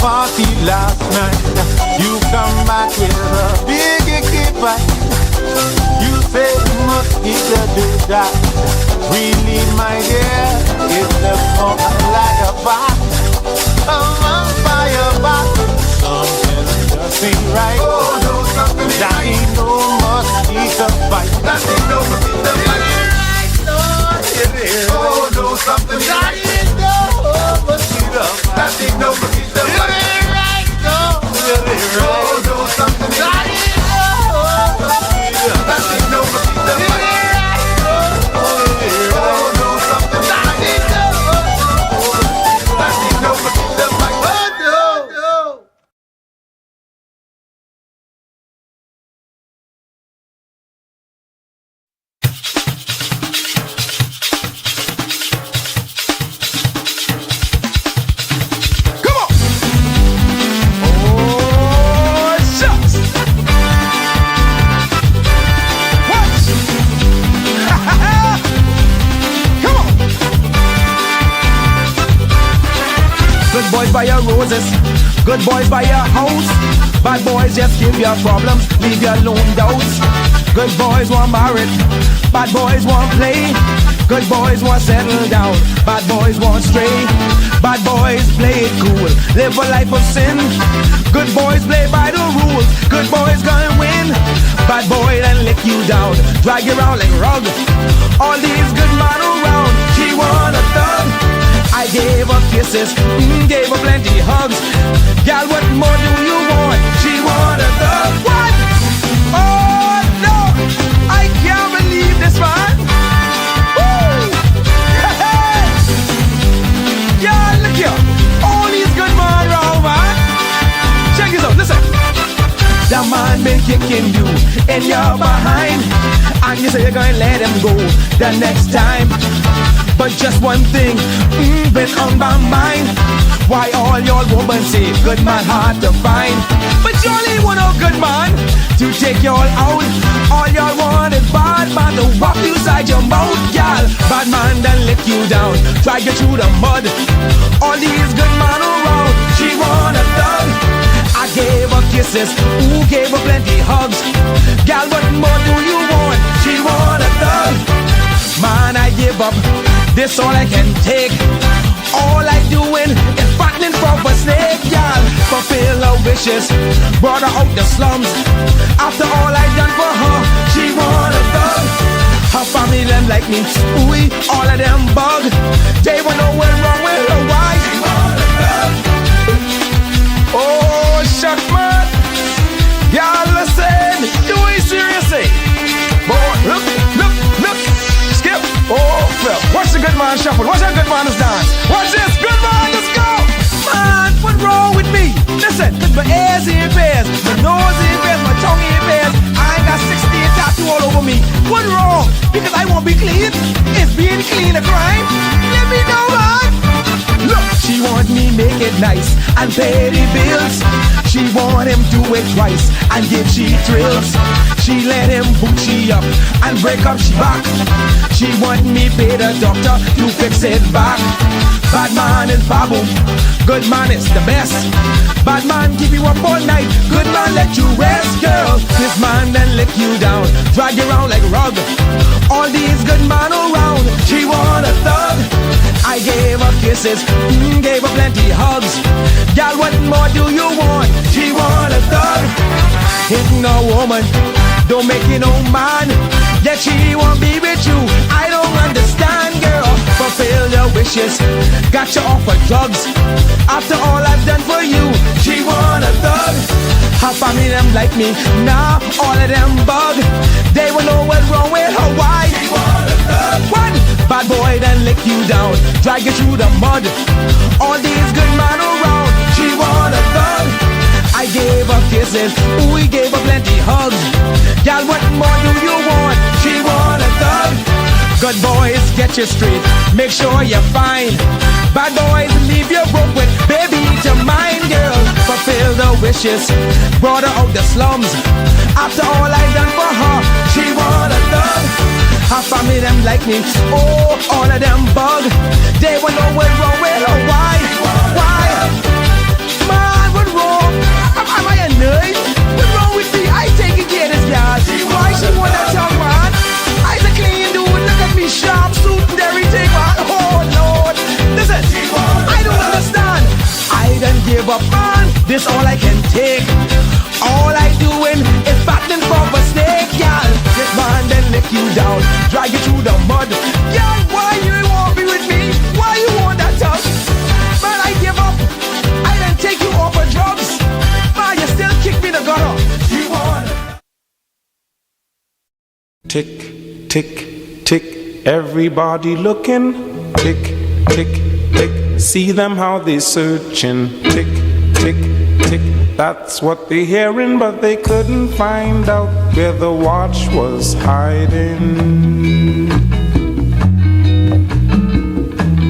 party last night. You come back with a big fight. You say you must eat the do that. Really, my dear, it's the funk like a bat. I'm on fire, but something just ain't right. Oh no, something ain't that right. Ain't no mosquito fight. That ain't no mosquito fight. Oh no, something ain't right. That ain't no mosquito fight. Oh no, something ain't right. That ain't no mosquito fight. Oh no, something ain't right. That ain't no mosquito fight. Oh no. Buy your roses, good boys buy your house. Bad boys just give your problems, leave your lone doubts. Good boys want married, bad boys want play. Good boys want settle down, bad boys want stray. Bad boys play it cool, live a life of sin. Good boys play by the rules, good boys gonna win. Bad boy then lick you down, drag you around like rug. All these good men around, she want a thug. I gave her kisses, gave her plenty hugs. Girl, what more do you want? She wanted the what? Oh no, I can't believe this, man. Woo! Hey! Yeah, look here, all these good men around, man. Check this out, listen. That man been kicking you in your behind, and you say you're gonna let him go the next time. But just one thing, been on my mind. Why all y'all women say good man hard to find, but you only want a good man to take y'all out. All y'all want is bad man to walk you side your mouth, y'all. Bad man then lick you down, drag you through the mud. All these good men around, she want a thug. I gave her kisses, gave her plenty hugs. Gal, what more do you want? She want a thug. Man, I give up, this all I can take. All I doing is fattening for a snake, y'all. Fulfill her wishes, brought her out the slums. After all I done for her, she want a thug. Her family them like me, ooh, all of them bug. They want know what's wrong with her, why? She want a thug. Oh, shut man, y'all listen, do it seriously. Boy, look. Skip. Oh, well, watch the good man shuffle. Watch that good man dance. Watch this. Good man, let's go. Man, what's wrong with me? Listen, cause my ears in pairs, my nose in pairs, my tongue in pairs. I ain't got 16 tattoo all over me. What's wrong? Because I won't be clean. Is being clean a crime? Let me know, man. Look, she want me make it nice and pay the bills. She want him do it twice and give she thrills. She let him boot she up and break up she back. She want me pay the doctor to fix it back. Bad man is babu, good man is the best. Bad man keep you up all night, good man let you rest, girl. This man then lick you down, drag you around like rug. All these good men around, she want a thug. I gave her kisses, gave her plenty hugs. Girl, what more do you want? She want a thug. Hitting a woman, don't make you no man. Yet she won't be with you, I don't understand, girl. Fulfill your wishes, got you off of drugs. After all I've done for you, she want a thug. Her family them like me, nah, all of them bug. They will know what's wrong with her, why? She want a thug. What? Bad boy then lick you down, drag you through the mud. All these good men around, she want a thug. I gave her kisses, we gave her plenty hugs. Girl, what more do you want? She want a thug. Good boys, get you straight, make sure you're fine. Bad boys, leave you broke with baby to mine, girl. Fulfill the wishes, brought her out the slums. After all I done for her, she want a thug. Her family them like me, oh, all of them bug. They will know what's wrong with her, why? Why? Man. and give up, man. This all I can take. All I doing is battling for a snake, y'all. This man then lick you down, drag you through the mud. Y'all, why you won't be with me? Why you want that tough? Man, I give up. I then take you off for drugs. Man, you still kick me the gutter. You want? Tick, tick, tick. Everybody looking. Tick, tick, tick. See them how they searching. Tick, tick, tick. That's what they hearing, but they couldn't find out where the watch was hiding.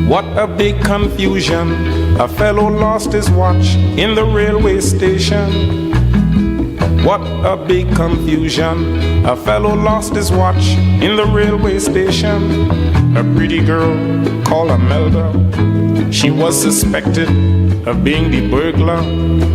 What a big confusion. A fellow lost his watch in the railway station. What a big confusion. A fellow lost his watch in the railway station. A pretty girl called Imelda. She was suspected of being the burglar.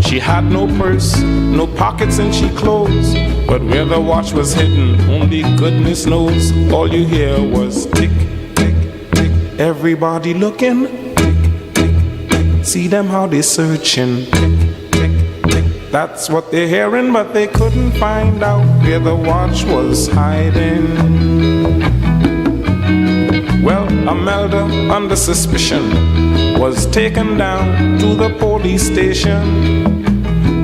She had no purse, no pockets, and she clothes. But where the watch was hidden, only goodness knows. All you hear was tick, tick, tick. Everybody looking. Tick, tick, tick. See them how they searching. Tick, tick, tick. That's what they're hearing, but they couldn't find out where the watch was hiding. Well, Imelda, under suspicion, was taken down to the police station.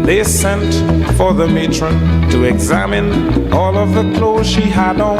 They sent for the matron to examine all of the clothes she had on.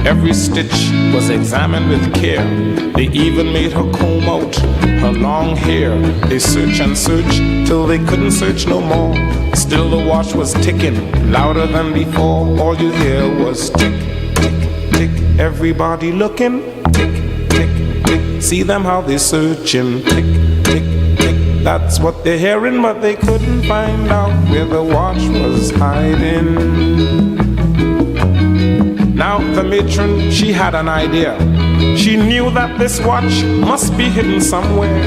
Every stitch was examined with care. They even made her comb out her long hair. They searched and searched till they couldn't search no more. Still the watch was ticking louder than before. All you hear was tick, tick, tick. Everybody looking. Tick, tick, tick. See them how they searching. Tick, tick, tick. That's what they're hearing, but they couldn't find out where the watch was hiding. Now the matron, she had an idea. She knew that this watch must be hidden somewhere.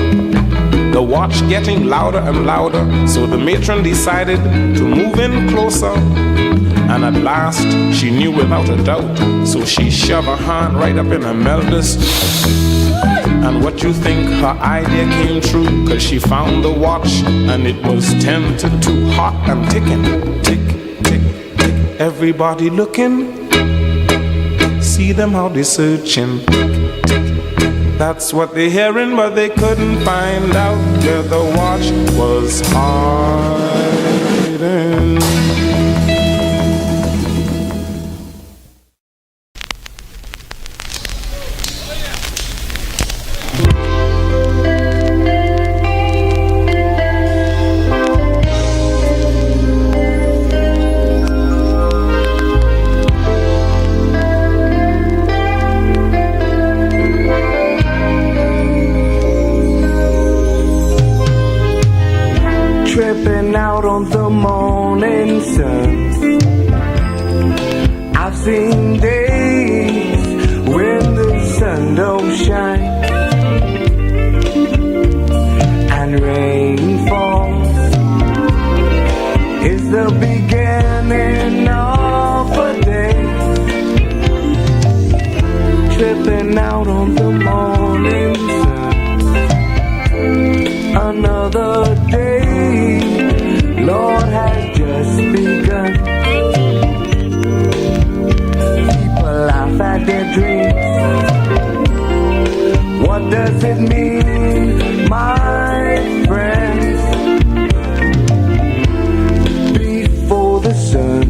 The watch getting louder and louder, so the matron decided to move in closer. And at last, she knew without a doubt, so she shoved her hand right up in Imelda's. And what you think, her idea came true, 'cause she found the watch, and it was 10 to 2, hot and ticking. Tick, tick, tick. Everybody looking. See them how they searching. Tick, tick, tick. That's what they're hearing, but they couldn't find out where the watch was hiding. Tripping out on the morning sun. I've seen days when the sun don't shine and rain falls. It's the beginning of a day. Tripping out on the morning sun. Another day, Lord, has just begun. People laugh at their dreams. What does it mean, my friends? Before the sun,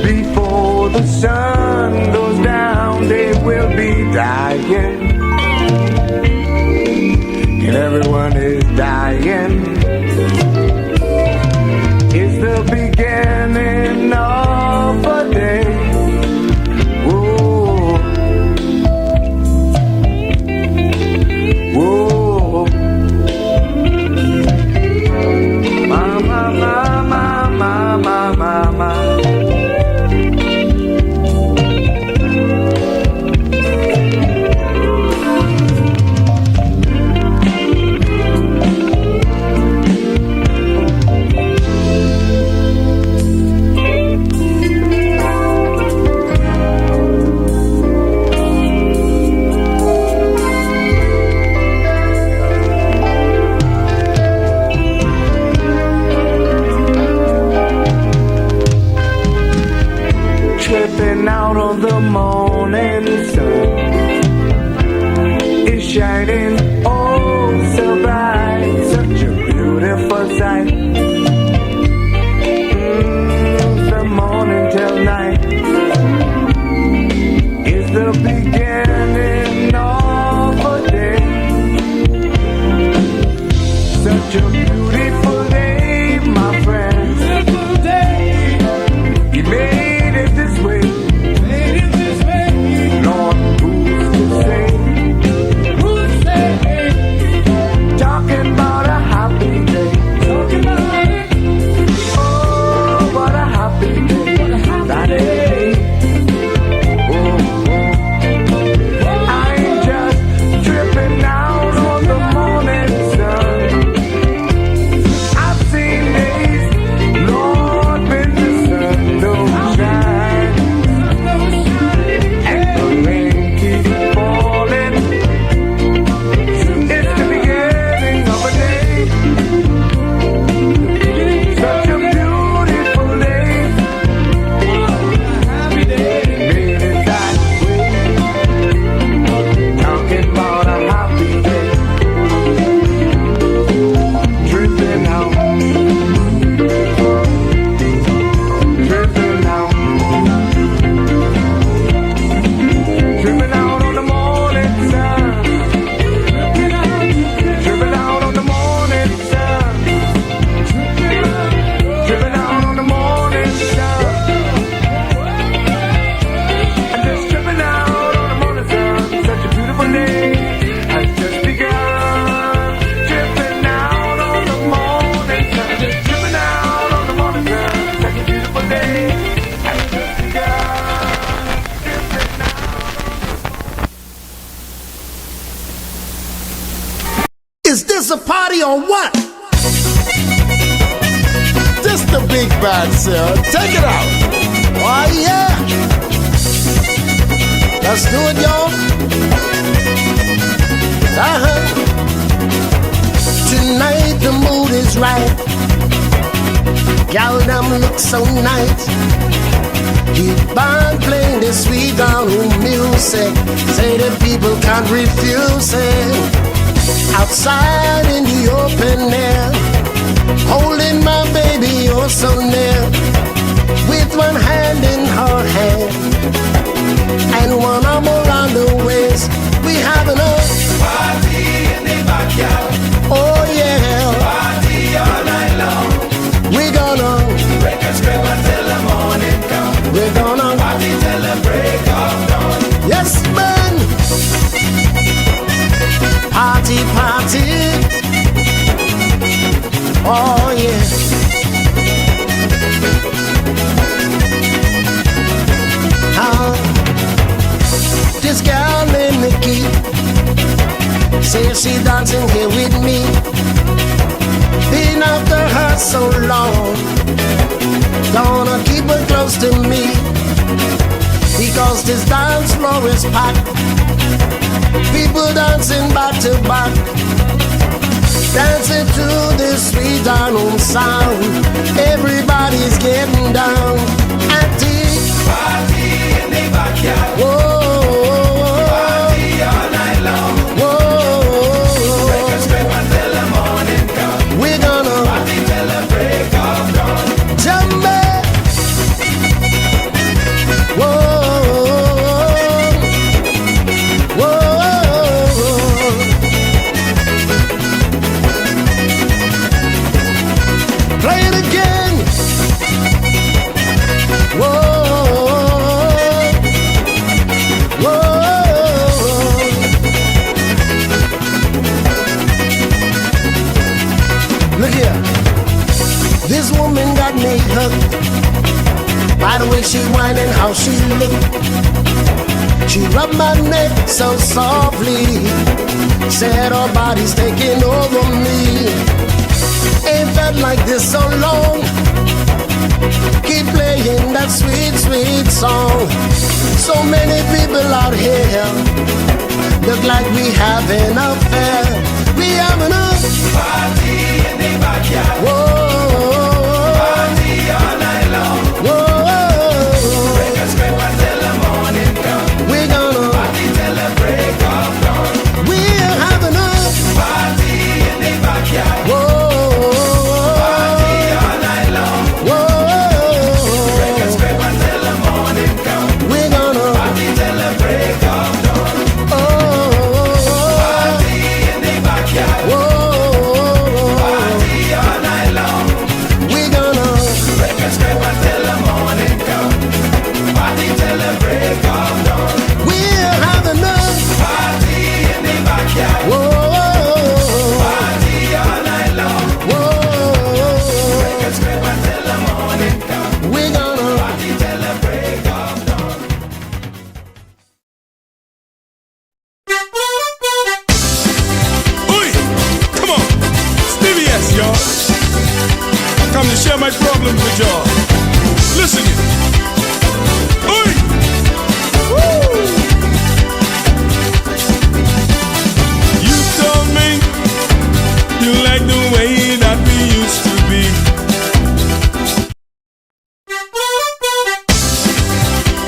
before the sun goes down, they will be dying. And everyone is dying. It's the beginning of a day. Whoa. Is this a party or what? This the big bad, sir. Take it out. Oh yeah. Let's do it, y'all. Tonight the mood is right. Gal them look so nice. Keep on playing this sweet down music. Say the people can't refuse it. Outside in the open air, holding my baby oh so near, with one hand in her hand and one arm around the waist. We having a Party in the backyard. oh yeah. Party all night long. We gonna Break and scrape until the morning come. we're gonna Party till the break of dawn. yes man. Party, party. Oh yeah. This girl named Nikki says she dancing here with me. Been after her so long, gonna keep her close to me, because this dance floor is packed. People dancing back to back, dancing to this sweet down sound. Everybody's getting down. Auntie, Party in the backyard. whoa, Party all night long. whoa. Break and scrape until the morning come. We're gonna Party till the break of dawn. jump back. Whoa, whoa. Play it again. Whoa, whoa. Look here. This woman got me hooked by the way she whine and how she look. She rubbed my neck so softly, said her body's taking over me. Ain't felt like this so long. Keep playing that sweet, sweet song. So many people out here look like we having an affair. We having a Party in the backyard. whoa, Party all night long. whoa. Break and scrape until the morning come. We're gonna Party till the break of dawn. we're having a Party in the backyard. whoa, Party all night long. Break and whoa. scrape until the morning come. We're gonna Party till the break of dawn. oh, Party in the backyard. whoa. Party all night long. We're gonna Break and scrape until the morning come. Party till the break of dawn. we're having a Party in the backyard. whoa, Party all night long. whoa. Break and scrape until the morning come. We're gonna Party till the break of dawn. Oi! Come on! Stevie S, y'all. I come to share my problems with y'all. Listen here. Oi! You told me you like the way that we used to be.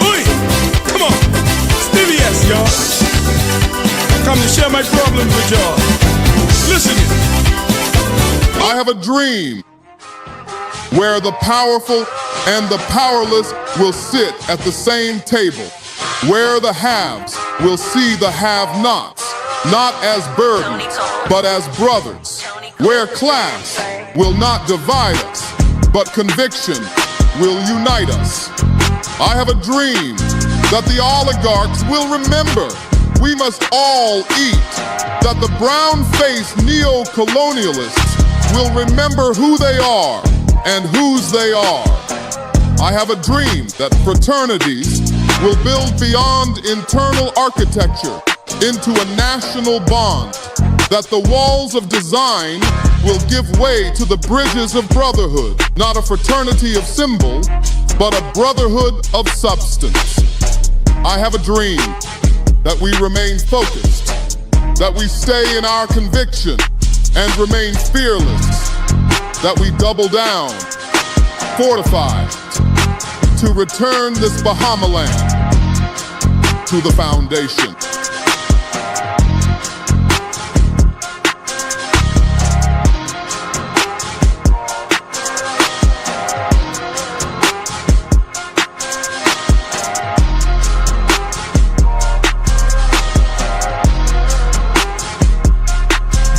Oi! Come on! Stevie S, y'all. I come to share my problems with y'all. Listen here. I have a dream where the powerful and the powerless will sit at the same table, where the haves will see the have-nots, not as burdens, but as brothers, where class will not divide us, but conviction will unite us. I have a dream that the oligarchs will remember we must all eat, that the brown-faced neo-colonialists will remember who they are and whose they are. I have a dream that fraternities will build beyond internal architecture into a national bond, that the walls of design will give way to the bridges of brotherhood, not a fraternity of symbol, but a brotherhood of substance. I have a dream that we remain focused, that we stay in our conviction and remain fearless, that we double down, fortified, to return this Bahamaland to the foundation.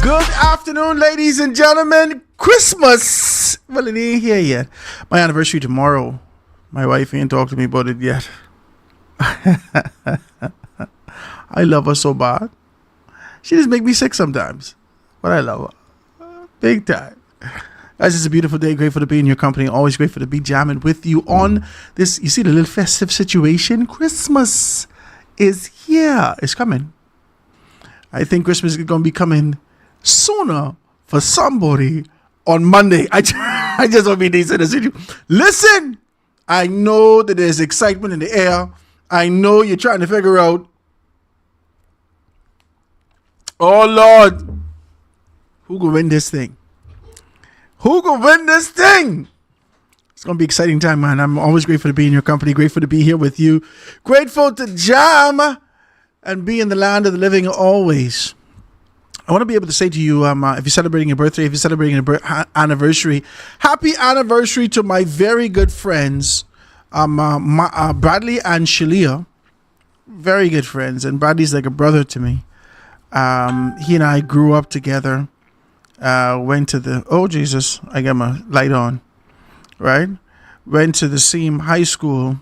Good afternoon, ladies and gentlemen. Christmas. Well, it ain't here yet. My anniversary tomorrow. My wife ain't talked to me about it yet. I love her so bad. She just make me sick sometimes. But I love her. Big time. Guys, it's a beautiful day. Grateful to be in your company. Always grateful to be jamming with you on this. You see the little festive situation? Christmas is here. It's coming. I think Christmas is going to be coming sooner for somebody on Monday. I just want to be decent and you. Listen, I know that there's excitement in the air. I know you're trying to figure out, oh Lord, who gonna win this thing? Who gonna win this thing? It's gonna be an exciting time, man. I'm always grateful to be in your company. Grateful to be here with you. Grateful to jam and be in the land of the living always. I want to be able to say to you, if you're celebrating your birthday, if you're celebrating an anniversary, happy anniversary to my very good friends, Bradley and Shalia. Very good friends, and Bradley's like a brother to me. He and I grew up together. Went to the, oh Jesus, I got my light on, right? Went to the same high school.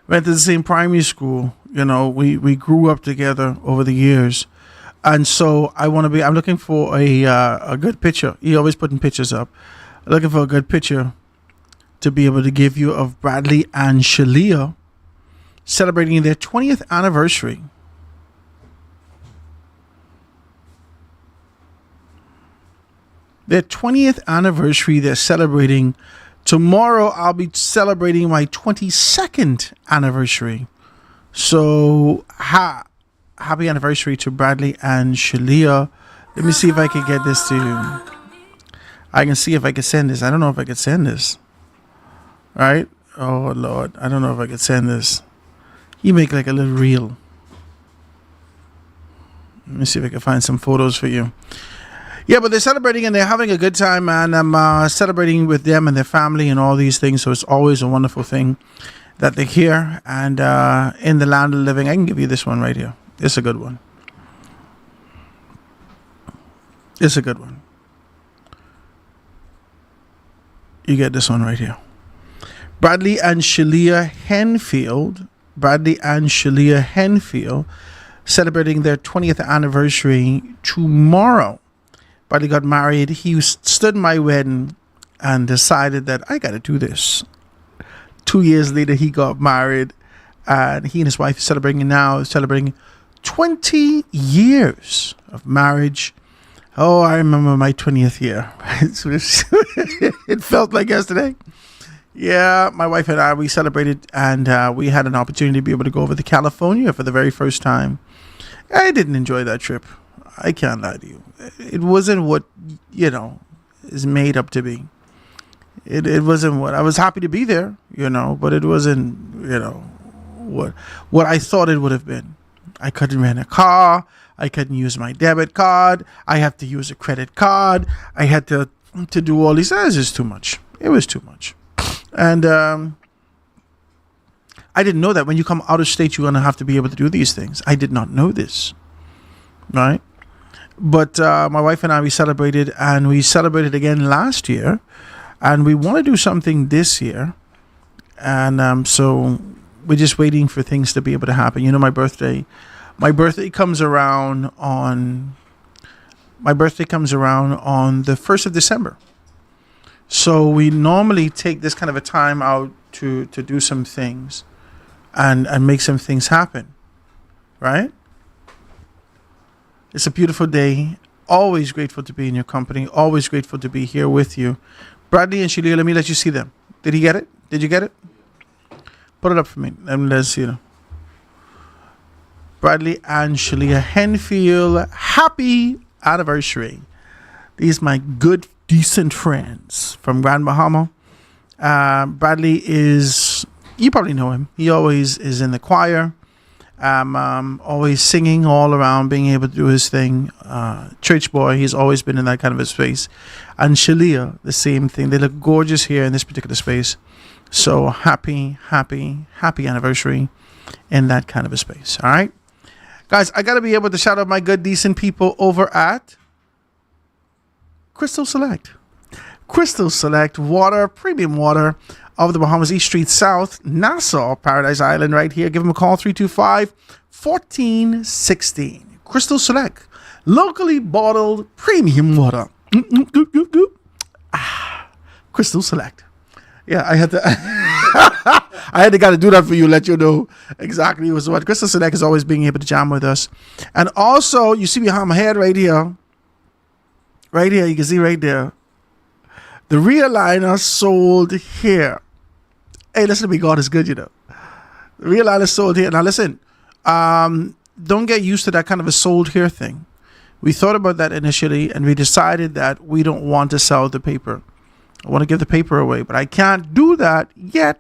Went to the same primary school. You know, we grew up together over the years. And so I'm looking for a good picture. He always putting pictures up. I'm looking for a good picture to be able to give you of Bradley and Shalia celebrating their 20th anniversary. Their 20th anniversary they're celebrating. Tomorrow I'll be celebrating my 22nd anniversary. So happy anniversary to Bradley and Shalia. Let me see if I can get this to you. I can see if I can send this. I don't know if I can send this. Right? Oh Lord, I don't know if I can send this. You make like a little reel. Let me see if I can find some photos for you. Yeah, but they're celebrating and they're having a good time, man. I'm celebrating with them and their family and all these things. So it's always a wonderful thing that they're here and in the land of the living. I can give you this one right here. It's a good one. It's a good one. You get this one right here. Bradley and Shalia Henfield. Bradley and Shalia Henfield celebrating their 20th anniversary tomorrow. Bradley got married. He stood my wedding and decided that I got to do this. 2 years later, he got married, and he and his wife are celebrating 20 years of marriage. Oh, I remember my 20th year. It felt like yesterday. Yeah, my wife and I, we celebrated, and we had an opportunity to be able to go over to California for the very first time. I didn't enjoy that trip. I can't lie to you. It wasn't what, is made up to be. It wasn't what I was happy to be there, but it wasn't, what I thought it would have been. I couldn't rent a car. I couldn't use my debit card. I had to use a credit card. I had to do all these. It was just too much. It was too much. And I didn't know that when you come out of state, you're going to have to be able to do these things. I did not know this. Right? But my wife and I, we celebrated again last year. And we want to do something this year. And so we're just waiting for things to be able to happen. My birthday comes around on the 1st of December. So we normally take this kind of a time out to do some things and make some things happen. Right? It's a beautiful day. Always grateful to be in your company. Always grateful to be here with you. Bradley and Shalia, let me let you see them. Did he get it? Did you get it? Put it up for me. Let's see them. Bradley and Shalia Henfield, happy anniversary. These are my good, decent friends from Grand Bahama. Bradley is, you probably know him. He always is in the choir. Always singing all around, being able to do his thing. Church boy, he's always been in that kind of a space. And Shalia, the same thing. They look gorgeous here in this particular space. So happy anniversary in that kind of a space. All right, guys, I got to be able to shout out my good, decent people over at Crystal Select. Crystal Select water, premium water of the Bahamas, East Street South, Nassau, Paradise Island, right here. Give them a call, 325-1416. Crystal Select, locally bottled premium water. Crystal Select. Yeah, I had to kind of do that for you, let you know exactly what. Crystal Select is always being able to jam with us. And also, you see behind my head right here, you can see right there, the Realigner sold here. Hey, listen to me, God is good, you know. The Realigner sold here. Now listen, don't get used to that kind of a sold here thing. We thought about that initially, and we decided that we don't want to sell the paper. I want to give the paper away, but I can't do that yet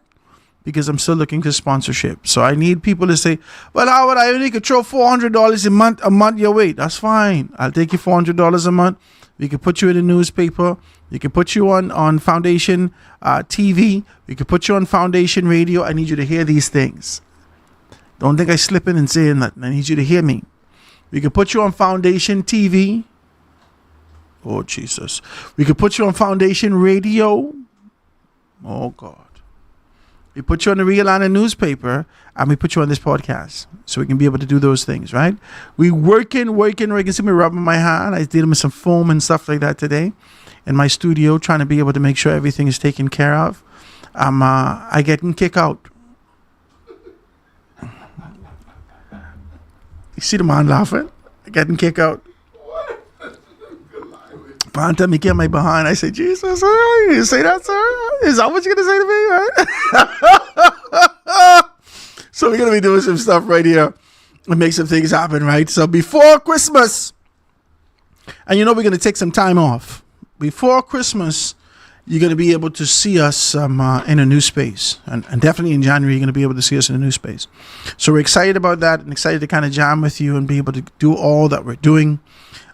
because I'm still looking for sponsorship. So I need people to say, well, Howard, I only could throw $400 a month your way. That's fine. I'll take you $400 a month. We can put you in a newspaper. We can put you on Foundation TV. We can put you on Foundation Radio. I need you to hear these things. Don't think I slip in and say nothing. I need you to hear me. We can put you on Foundation TV. Oh, Jesus. We could put you on Foundation Radio. Oh, God. We put you on the Realigner newspaper, and we put you on this podcast so we can be able to do those things, right? We working. See me rubbing my hand. I did them with some foam and stuff like that today in my studio, trying to be able to make sure everything is taken care of. I getting kicked out. You see the man laughing? Getting kicked out. Time me get my behind. I say, Jesus, sir, you say that, sir? Is that what you're gonna say to me, right? So we're gonna be doing some stuff right here and make some things happen, right? So before Christmas, and you know we're gonna take some time off. Before Christmas, you're gonna be able to see us in a new space, and definitely in January you're gonna be able to see us in a new space. So we're excited about that and excited to kind of jam with you and be able to do all that we're doing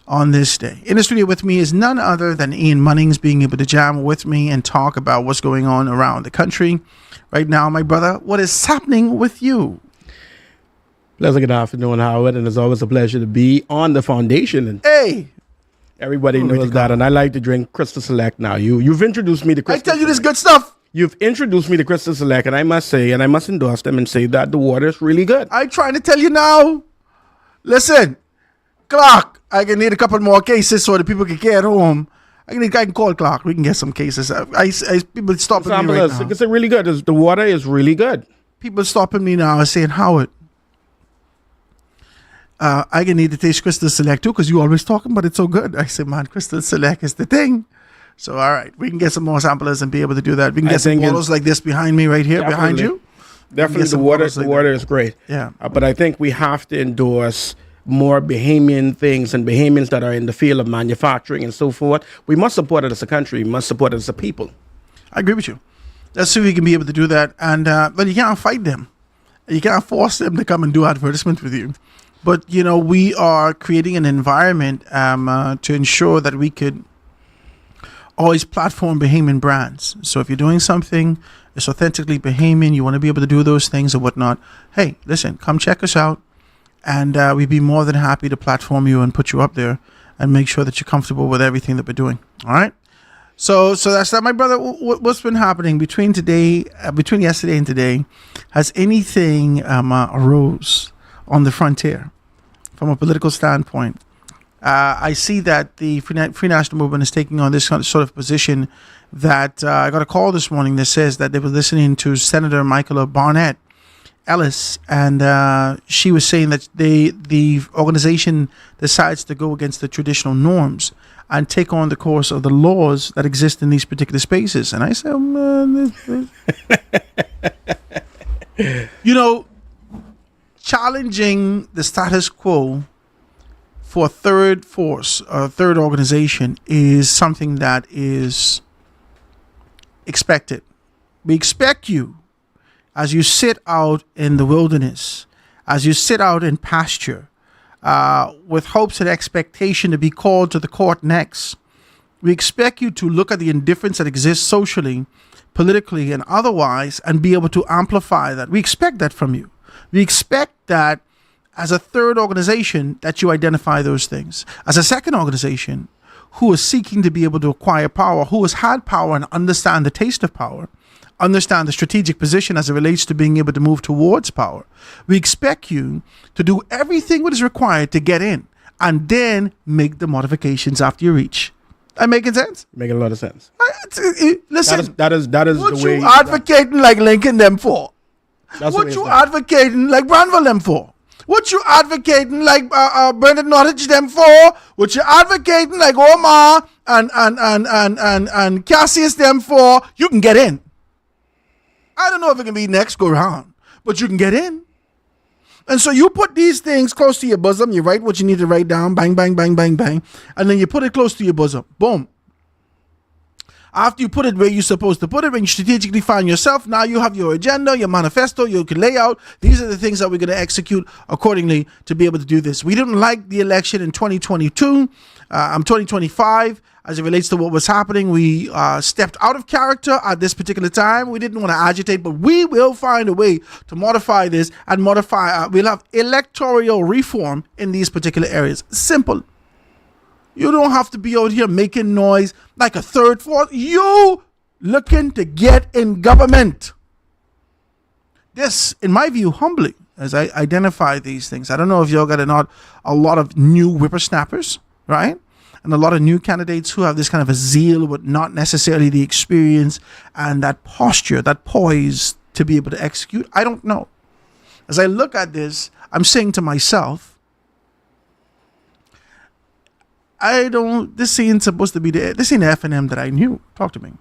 on this day. In the studio with me is none other than Ian Munnings, being able to jam with me and talk about what's going on around the country right now. My brother, what is happening with you? Pleasant good afternoon, Howard, and it's always a pleasure to be on the Foundation. And hey, everybody knows that, and I like to drink Crystal Select now. You've introduced me to Crystal I tell you this good stuff. You've introduced me to Crystal Select, and I must say, and I must endorse them and say that the water is really good. I'm trying to tell you now. Listen, Clark, I can need a couple more cases so the people can get home. I can call Clark. We can get some cases. People stopping me right now. It's really good. The water is really good. People stopping me now and saying, Howard, I can need to taste Crystal Select too because you always talking about it so good. I said, man, Crystal Select is the thing. So, all right, we can get some more samplers and be able to do that. We can get some bottles like this behind me right here, behind you. Definitely, the water is great. Yeah. But I think we have to endorse more Bahamian things and Bahamians that are in the field of manufacturing and so forth. We must support it as a country. We must support it as a people. I agree with you. Let's see if we can be able to do that. And but you can't fight them. You can't force them to come and do advertisement with you. But, you know, we are creating an environment to ensure that we could always platform Bahamian brands. So if you're doing something that's authentically Bahamian, you want to be able to do those things and whatnot, hey, listen, come check us out. And we'd be more than happy to platform you and put you up there and make sure that you're comfortable with everything that we're doing. All right. So that's that, my brother. What's been happening between yesterday and today? Has anything arose on the frontier from a political standpoint? I see that the Free National Movement is taking on this sort of position that I got a call this morning that says that they were listening to Senator Michael Barnett Ellis, and she was saying that the organization decides to go against the traditional norms and take on the course of the laws that exist in these particular spaces. And I said, you know, challenging the status quo for a third force or a third organization is something that is expected. We expect you, as you sit out in the wilderness, as you sit out in pasture, with hopes and expectation to be called to the court next. We expect you to look at the indifference that exists socially, politically, and otherwise, and be able to amplify that. We expect that from you. We expect that as a third organization that you identify those things. As a second organization who is seeking to be able to acquire power, who has had power and understand the taste of power, understand the strategic position as it relates to being able to move towards power. We expect you to do everything what is required to get in and then make the modifications after you reach. That making sense? Making a lot of sense. Listen, that is what the way you advocating like Lincoln them for? That's What the way you it's done. advocating like Granville them for? What you advocating like Bernard Nottage them for? What you advocating like Omar and Cassius them for? You can get in. I don't know if it can be next go round, but you can get in. And so you put these things close to your bosom. You write what you need to write down. Bang, bang, bang, bang, bang. And then you put it close to your bosom. Boom. After you put it where you're supposed to put it, when you strategically find yourself, now you have your agenda, your manifesto, you can lay out. These are the things that we're going to execute accordingly to be able to do this. We didn't like the election in 2022. 2025, as it relates to what was happening. We stepped out of character at this particular time. We didn't want to agitate, but we will find a way to modify this and modify. We'll have electoral reform in these particular areas. Simple. You don't have to be out here making noise like a third force. You looking to get in government. This, in my view, humbly, as I identify these things. I don't know if y'all got a lot of new whippersnappers, right? And a lot of new candidates who have this kind of a zeal, but not necessarily the experience and that posture, that poise to be able to execute. I don't know. As I look at this, I'm saying to myself, this ain't supposed to be this ain't the FNM that I knew. Talk to me.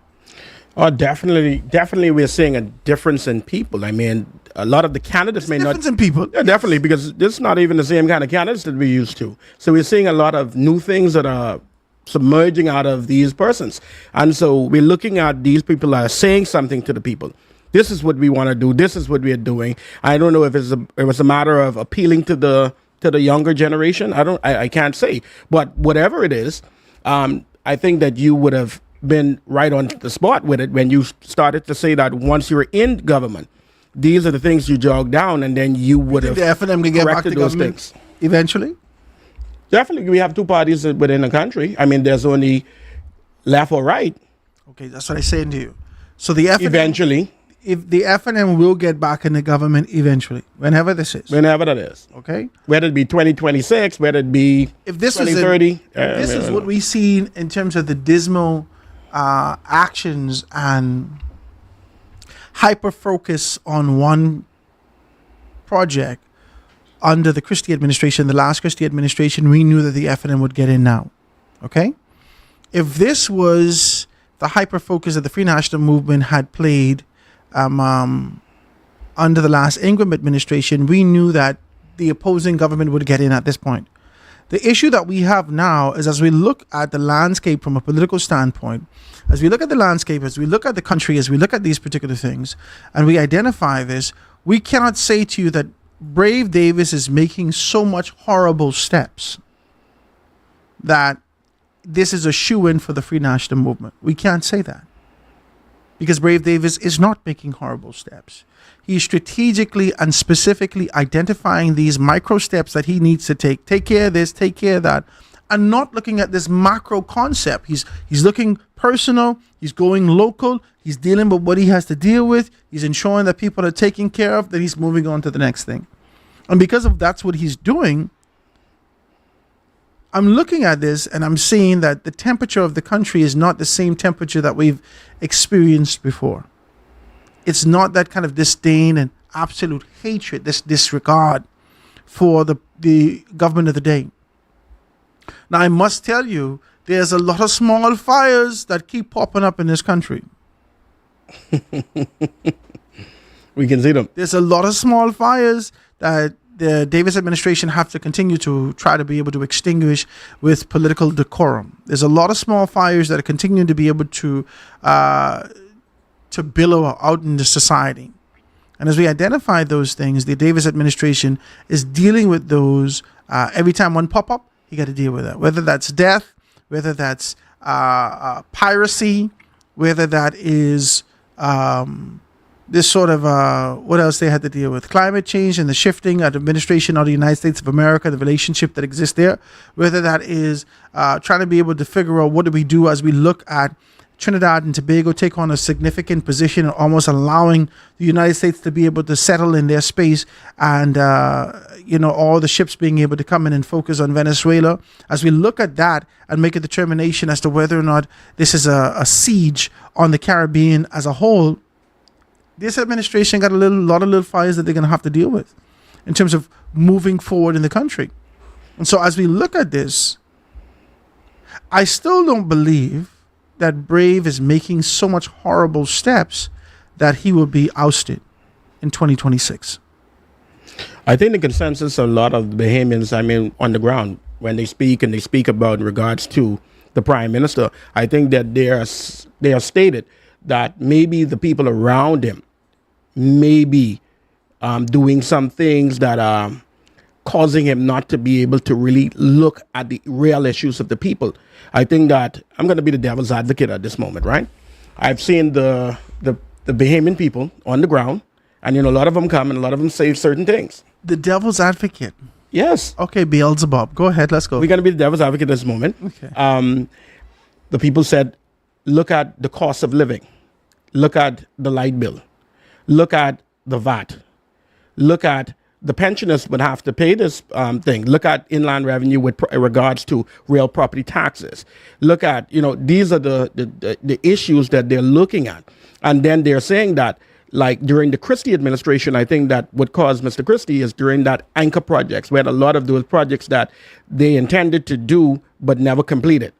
Oh, definitely we're seeing a difference in people. I mean, a lot of the candidates may not... Difference in people. Yeah, definitely, because this is not even the same kind of candidates that we're used to. So we're seeing a lot of new things that are submerging out of these persons. And so we're looking at these people that are saying something to the people. This is what we want to do. This is what we're doing. I don't know if it was a matter of appealing to the younger generation. I can't say. But whatever it is, I think that you would have been right on the spot with it when you started to say that once you're in government, these are the things you jog down, and then you would have the FNM can get back to those government things. Eventually? Definitely, we have two parties within the country. I mean, there's only left or right. Okay, that's what I'm saying to you. So the FNM, Eventually. if the FNM will get back in the government eventually, whenever this is. Whenever that is. Okay? Whether it be 2026, whether it be If this 2030. this is what we see in terms of the dismal actions and hyper focus on one project under the Christie administration, the last Christie administration, we knew that the FNM would get in now. Okay? If this was the hyper focus that the Free National Movement had played under the last Ingram administration, we knew that the opposing government would get in at this point. The issue that we have now is, as we look at the landscape from a political standpoint, as we look at the landscape, as we look at the country, as we look at these particular things, and we identify this, we cannot say to you that Brave Davis is making so much horrible steps that this is a shoo-in for the Free National Movement. We can't say that. Because Brave Davis is not making horrible steps. He's strategically and specifically identifying these micro steps that he needs to take. Take care of this, take care of that, and not looking at this macro concept. He's looking personal, he's going local, he's dealing with what he has to deal with, he's ensuring that people are taken care of, that he's moving on to the next thing. And because of that's what he's doing, I'm looking at this and I'm seeing that the temperature of the country is not the same temperature that we've experienced before. It's not that kind of disdain and absolute hatred, this disregard for the government of the day. Now, I must tell you, there's a lot of small fires that keep popping up in this country. We can see them. There's a lot of small fires that the Davis administration have to continue to try to be able to extinguish with political decorum. There's a lot of small fires that are continuing to be able to billow out in the society. And as we identify those things, the Davis administration is dealing with those every time one pop up. You got to deal with it, whether that's death, whether that's piracy, whether that is this sort of what else they had to deal with, climate change and the shifting of the administration of the United States of America, the relationship that exists there, whether that is trying to be able to figure out what do we do as we look at Trinidad and Tobago take on a significant position, almost allowing the United States to be able to settle in their space, and all the ships being able to come in and focus on Venezuela. As we look at that and make a determination as to whether or not this is a siege on the Caribbean as a whole, this administration got a lot of little fires that they're going to have to deal with in terms of moving forward in the country. And so as we look at this, I still don't believe that Brave is making so much horrible steps that he will be ousted in 2026. I think the consensus of a lot of the Bahamians, on the ground, when they speak and they speak about in regards to the prime minister, I think that they are stated that maybe the people around him may be doing some things that are causing him not to be able to really look at the real issues of the people. I think that I'm going to be the devil's advocate at this moment, right? I've seen the Bahamian people on the ground, and a lot of them come and a lot of them say certain things. The devil's advocate? Yes. Okay, Beelzebub. Go ahead, let's go. We're going to be the devil's advocate at this moment. Okay. The people said, look at the cost of living. Look at the light bill. Look at the VAT. Look at the pensioners would have to pay this thing. Look at inland revenue with regards to real property taxes. Look at, these are the issues that they're looking at. And then they're saying that, like during the Christie administration, I think that what caused Mr. Christie is during that anchor projects, where a lot of those projects that they intended to do but never completed.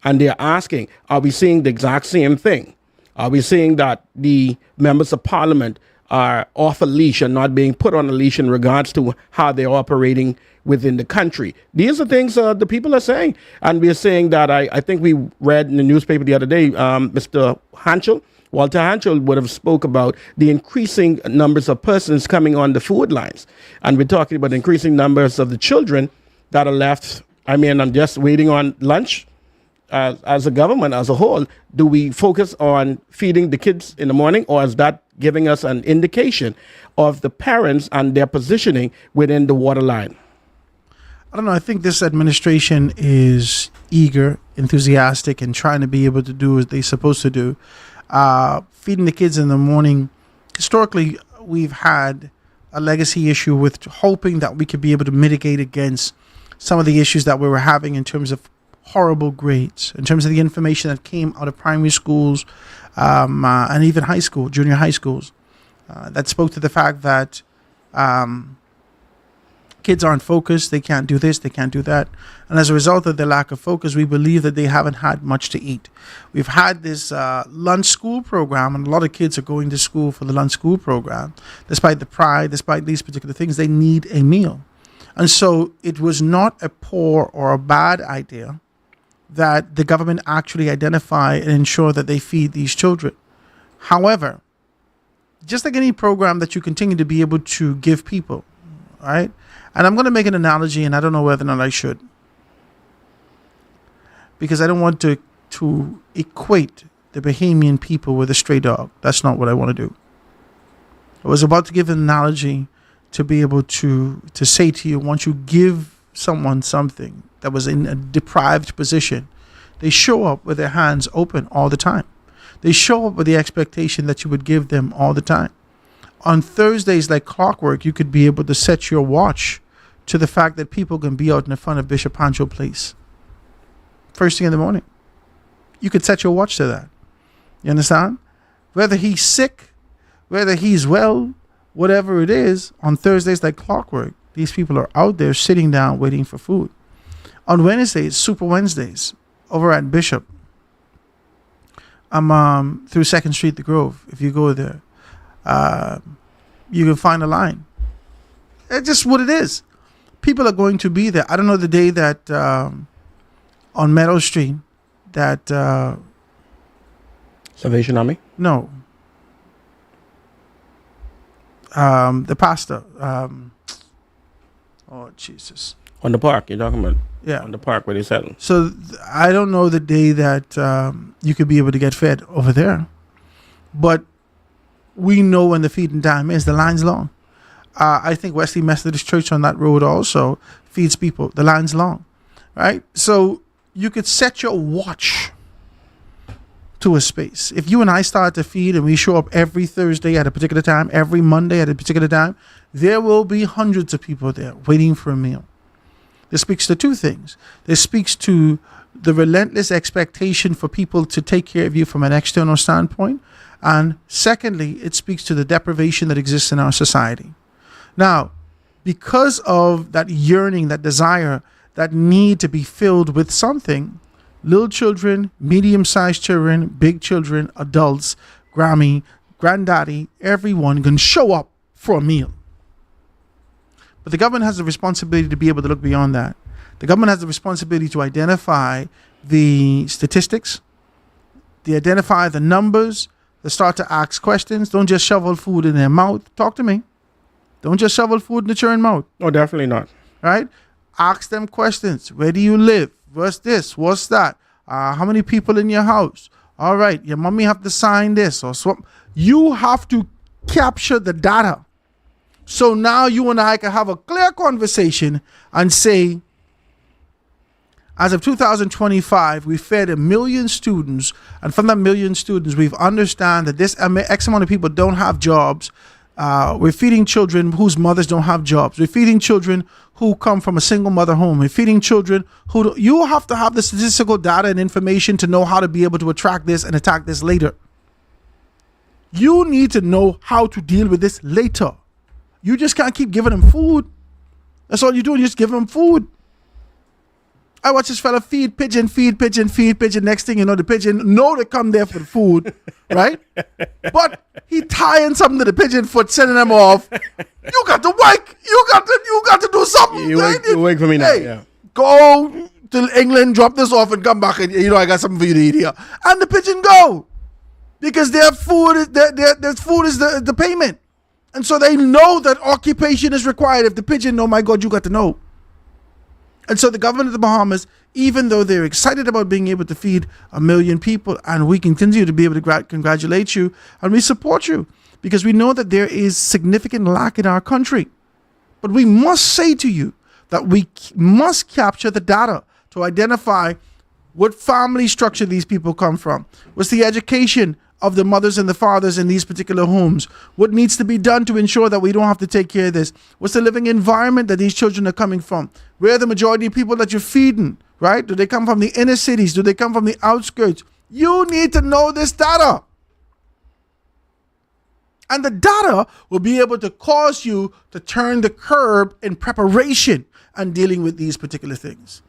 And they're asking, are we seeing the exact same thing? Are we seeing that the members of parliament are off a leash and not being put on a leash in regards to how they're operating within the country? These are things the people are saying. And we're saying that I think we read in the newspaper the other day, Mr. Hanchel, Walter Hanchel would have spoke about the increasing numbers of persons coming on the food lines. And we're talking about increasing numbers of the children that are left. I'm just waiting on lunch. As a government as a whole, do we focus on feeding the kids in the morning, or is that giving us an indication of the parents and their positioning within the waterline? I don't know. I think this administration is eager, enthusiastic, and trying to be able to do what they're supposed to do. Feeding the kids in the morning, historically, we've had a legacy issue with hoping that we could be able to mitigate against some of the issues that we were having in terms of horrible grades, in terms of the information that came out of primary schools and even high school, junior high schools, that spoke to the fact that kids aren't focused, they can't do this, they can't do that. And as a result of their lack of focus, we believe that they haven't had much to eat. We've had this lunch school program, and a lot of kids are going to school for the lunch school program. Despite the pride, despite these particular things, they need a meal. And so it was not a poor or a bad idea that the government actually identify and ensure that they feed these children. However, just like any program that you continue to be able to give people, right? And I'm going to make an analogy, and I don't know whether or not I should, because I don't want to equate the Bahamian people with a stray dog. That's not what I want to do. I was about to give an analogy to be able to say to you, once you give someone something that was in a deprived position, they show up with their hands open all the time. They show up with the expectation that you would give them all the time. On Thursdays, like clockwork, you could be able to set your watch to the fact that people can be out in the front of Bishop Pancho Place first thing in the morning. You could set your watch to that. You understand? Whether he's sick, whether he's well, whatever it is, on Thursdays like clockwork, these people are out there sitting down waiting for food. On Wednesdays, Super Wednesdays, over at Bishop, I'm through 2nd Street, The Grove. If you go there, you can find a line. It's just what it is. People are going to be there. I don't know the day that on Meadow Street that Salvation Army? No. The pastor. Oh, Jesus. On the park, you're talking about? Yeah. On the park where they settle. So I don't know the day that you could be able to get fed over there. But we know when the feeding time is. The line's long. I think Wesley Methodist Church on that road also feeds people. The line's long. Right? So you could set your watch to a space. If you and I start to feed and we show up every Thursday at a particular time, every Monday at a particular time, there will be hundreds of people there waiting for a meal. This speaks to two things. This speaks to the relentless expectation for people to take care of you from an external standpoint. And secondly, it speaks to the deprivation that exists in our society. Now, because of that yearning, that desire, that need to be filled with something, little children, medium-sized children, big children, adults, Grammy, granddaddy, everyone can show up for a meal. But the government has the responsibility to be able to look beyond that. The government has the responsibility to identify the statistics, to identify the numbers, to start to ask questions. Don't just shovel food in their mouth. Talk to me. Don't just shovel food in the children's mouth. No, definitely not. Right? Ask them questions. Where do you live? What's this? What's that? How many people in your house? All right, your mommy have to sign this or swap. You have to capture the data. So now you and I can have a clear conversation and say, as of 2025, we fed 1 million students. And from that 1 million students, we've understand that this X amount of people don't have jobs. We're feeding children whose mothers don't have jobs. We're feeding children who come from a single mother home. We're feeding children who you have to have the statistical data and information to know how to be able to attract this and attack this later. You need to know how to deal with this later. You just can't keep giving them food. That's all you're doing. You just give them food. I watch this fella feed pigeon. Next thing you know, the pigeon know to come there for the food, right? But he tying something to the pigeon foot, sending them off. You got to wake. You got to do something. You wake for me now. Hey, yeah. Go to England, drop this off, and come back, and I got something for you to eat here. And the pigeon go because their food is the payment, and so they know that occupation is required. If the pigeon know, my God, you got to know. And so the government of the Bahamas, even though they're excited about being able to feed 1 million people, and we continue to be able to congratulate you, and we support you, because we know that there is significant lack in our country. But we must say to you that we must capture the data to identify what family structure these people come from. What's the education of the mothers and the fathers in these particular homes? What needs to be done to ensure that we don't have to take care of this? What's the living environment that these children are coming from? Where are the majority of people that you're feeding, right? Do they come from the inner cities? Do they come from the outskirts? You need to know this data. And the data will be able to cause you to turn the curb in preparation and dealing with these particular things.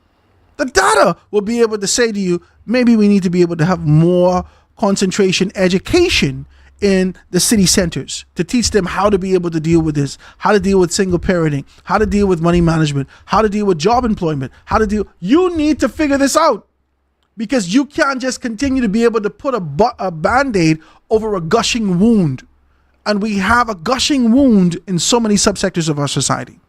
The data will be able to say to you, maybe we need to be able to have more concentration education in the city centers to teach them how to be able to deal with this, how to deal with single parenting, how to deal with money management, how to deal with job employment, you need to figure this out, because you can't just continue to be able to put a band-aid over a gushing wound. And we have a gushing wound in so many subsectors of our society.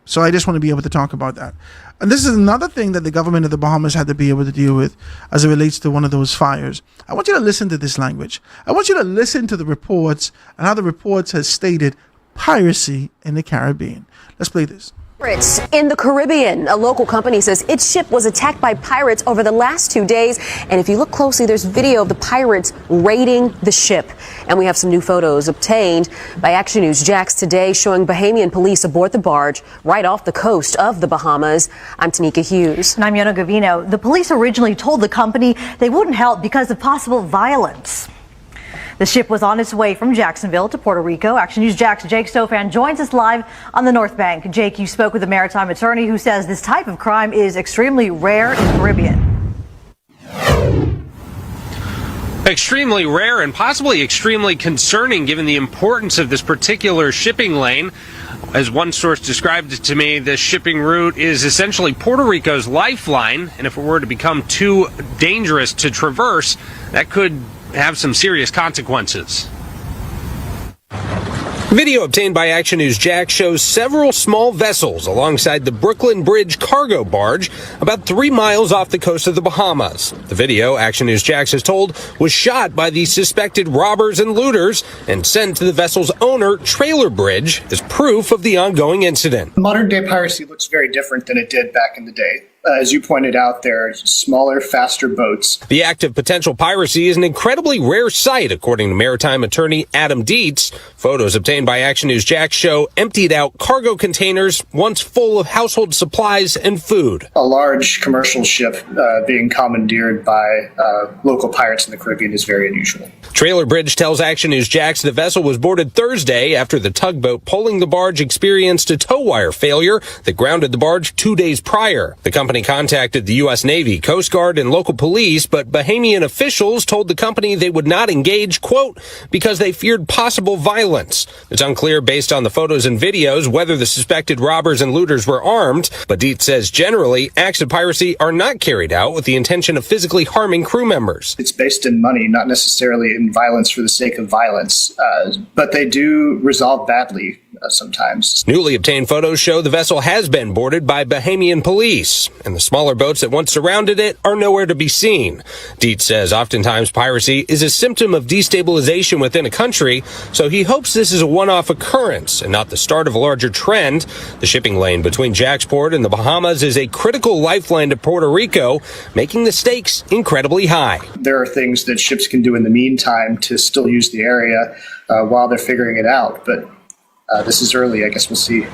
So I just want to be able to talk about that. And this is another thing that the government of the Bahamas had to be able to deal with as it relates to one of those fires. I want you to listen to this language. I want you to listen to the reports and how the reports has stated piracy in the Caribbean. Let's play this. Pirates in the Caribbean. A local company says its ship was attacked by pirates over the last 2 days. And if you look closely, there's video of the pirates raiding the ship. And we have some new photos obtained by Action News Jax today showing Bahamian police aboard the barge right off the coast of the Bahamas. I'm Tanika Hughes. And I'm Yona Gavino. The police originally told the company they wouldn't help because of possible violence. The ship was on its way from Jacksonville to Puerto Rico. Action News Jack's Jake Stofan joins us live on the North Bank. Jake, you spoke with a maritime attorney who says this type of crime is extremely rare in the Caribbean. Extremely rare and possibly extremely concerning given the importance of this particular shipping lane. As one source described it to me, this shipping route is essentially Puerto Rico's lifeline, and if it were to become too dangerous to traverse, that could have some serious consequences. Video obtained by Action News Jack shows several small vessels alongside the Brooklyn Bridge cargo barge about 3 miles off the coast of the Bahamas. The video, Action News Jack is told, was shot by the suspected robbers and looters and sent to the vessel's owner, Trailer Bridge, as proof of the ongoing incident. Modern day piracy looks very different than it did back in the day. As you pointed out, they're smaller, faster boats. The act of potential piracy is an incredibly rare sight, according to maritime attorney Adam Dietz. Photos obtained by Action News Jack show emptied out cargo containers once full of household supplies and food. A large commercial ship being commandeered by local pirates in the Caribbean is very unusual. Trailer Bridge tells Action News Jax the vessel was boarded Thursday after the tugboat pulling the barge experienced a tow wire failure that grounded the barge 2 days prior. The company contacted the U.S. Navy, Coast Guard, and local police, but Bahamian officials told the company they would not engage, quote, because they feared possible violence. It's unclear based on the photos and videos whether the suspected robbers and looters were armed, but Dietz says generally acts of piracy are not carried out with the intention of physically harming crew members. It's based in money, not necessarily in violence for the sake of violence, but they do resolve badly sometimes. Newly obtained photos show the vessel has been boarded by Bahamian police, and the smaller boats that once surrounded it are nowhere to be seen. Dietz says oftentimes piracy is a symptom of destabilization within a country, so he hopes this is a one-off occurrence and not the start of a larger trend. The shipping lane between Jacksport and the Bahamas is a critical lifeline to Puerto Rico, making the stakes incredibly high. There are things that ships can do in the meantime to still use the area while they're figuring it out, but this is early. I guess we'll see.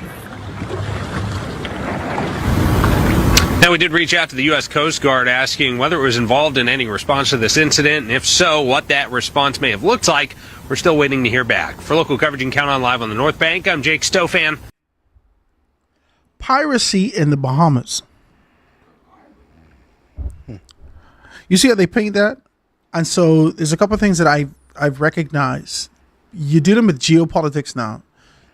Now, we did reach out to the U.S. Coast Guard asking whether it was involved in any response to this incident, and if so, what that response may have looked like. We're still waiting to hear back. For local coverage and Count On Live on the North Bank, I'm Jake Stofan. Piracy in the Bahamas. You see how they paint that? And so there's a couple of things that I've recognized. You're dealing with geopolitics now.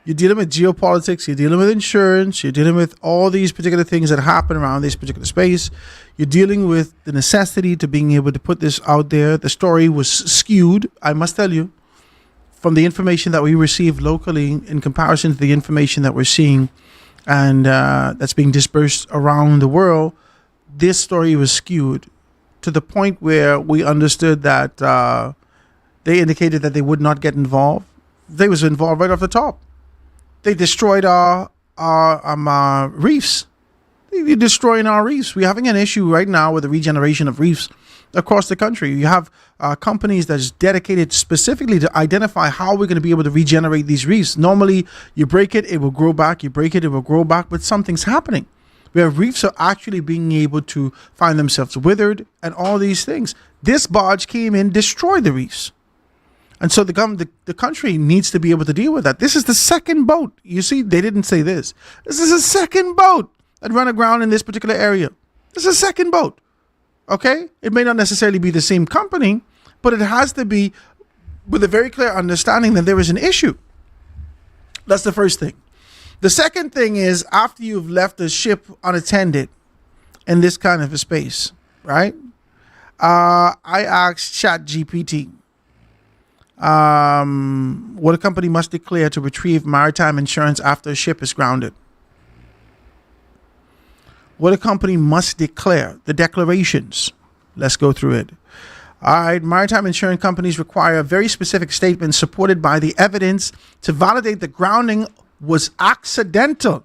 You're dealing with geopolitics, you're dealing with insurance, you're dealing with all these particular things that happen around this particular space. You're dealing with the necessity to being able to put this out there. The story was skewed, I must tell you, from the information that we received locally in comparison to the information that we're seeing and that's being dispersed around the world. This story was skewed to the point where we understood that they indicated that they would not get involved. They was involved right off the top. They destroyed our reefs. They're destroying our reefs. We're having an issue right now with the regeneration of reefs across the country. You have companies that is dedicated specifically to identify how we're going to be able to regenerate these reefs. Normally, you break it, it will grow back. You break it, it will grow back. But something's happening where reefs are actually being able to find themselves withered and all these things. This barge came in, destroyed the reefs. And so the country needs to be able to deal with that. This is the second boat. You see, they didn't say this. This is the second boat that run aground in this particular area. This is the second boat. Okay? It may not necessarily be the same company, but it has to be with a very clear understanding that there is an issue. That's the first thing. The second thing is after you've left the ship unattended in this kind of a space, right? I asked ChatGPT what a company must declare to retrieve maritime insurance after a ship is grounded. What a company must declare, the declarations. Let's go through it. All right, maritime insurance companies require a very specific statement supported by the evidence to validate the grounding was accidental,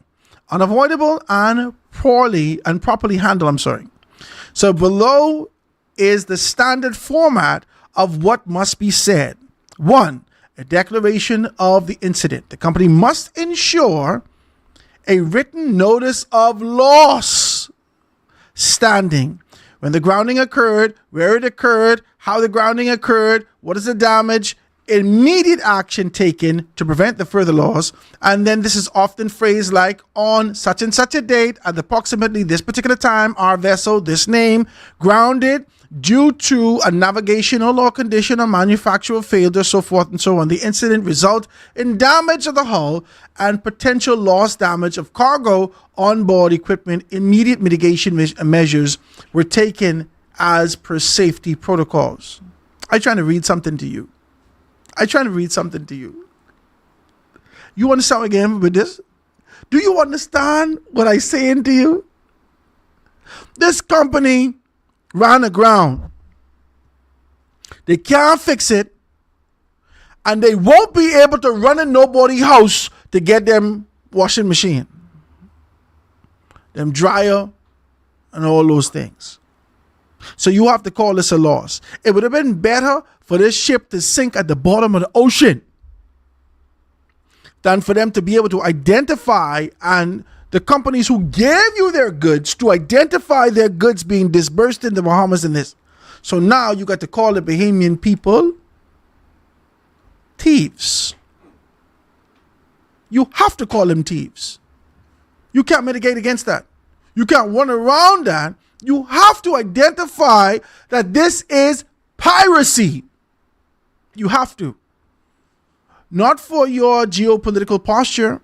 unavoidable, and properly handled. So below is the standard format of what must be said. 1, a declaration of the incident. The company must ensure a written notice of loss standing when the grounding occurred, where it occurred, how the grounding occurred, what is the damage, immediate action taken to prevent the further loss. And then this is often phrased like, on such and such a date at approximately this particular time, our vessel, this name, grounded due to a navigational or condition or manufacturer failure, so forth and so on. The incident result in damage of the hull and potential loss damage of cargo, onboard equipment. Immediate mitigation measures were taken as per safety protocols. I'm trying to read something to you. You understand again with this? Do you understand what I'm saying to you? This company ran aground. They can't fix it. And they won't be able to run in nobody's house to get them washing machine, them dryer, and all those things. So you have to call this a loss. It would have been better for this ship to sink at the bottom of the ocean than for them to be able to identify, and the companies who gave you their goods to identify their goods being disbursed in the Bahamas in this. So now you got to call the Bahamian people thieves. You have to call them thieves. You can't mitigate against that. You can't run around that. You have to identify that this is piracy. You have to. Not for your geopolitical posture,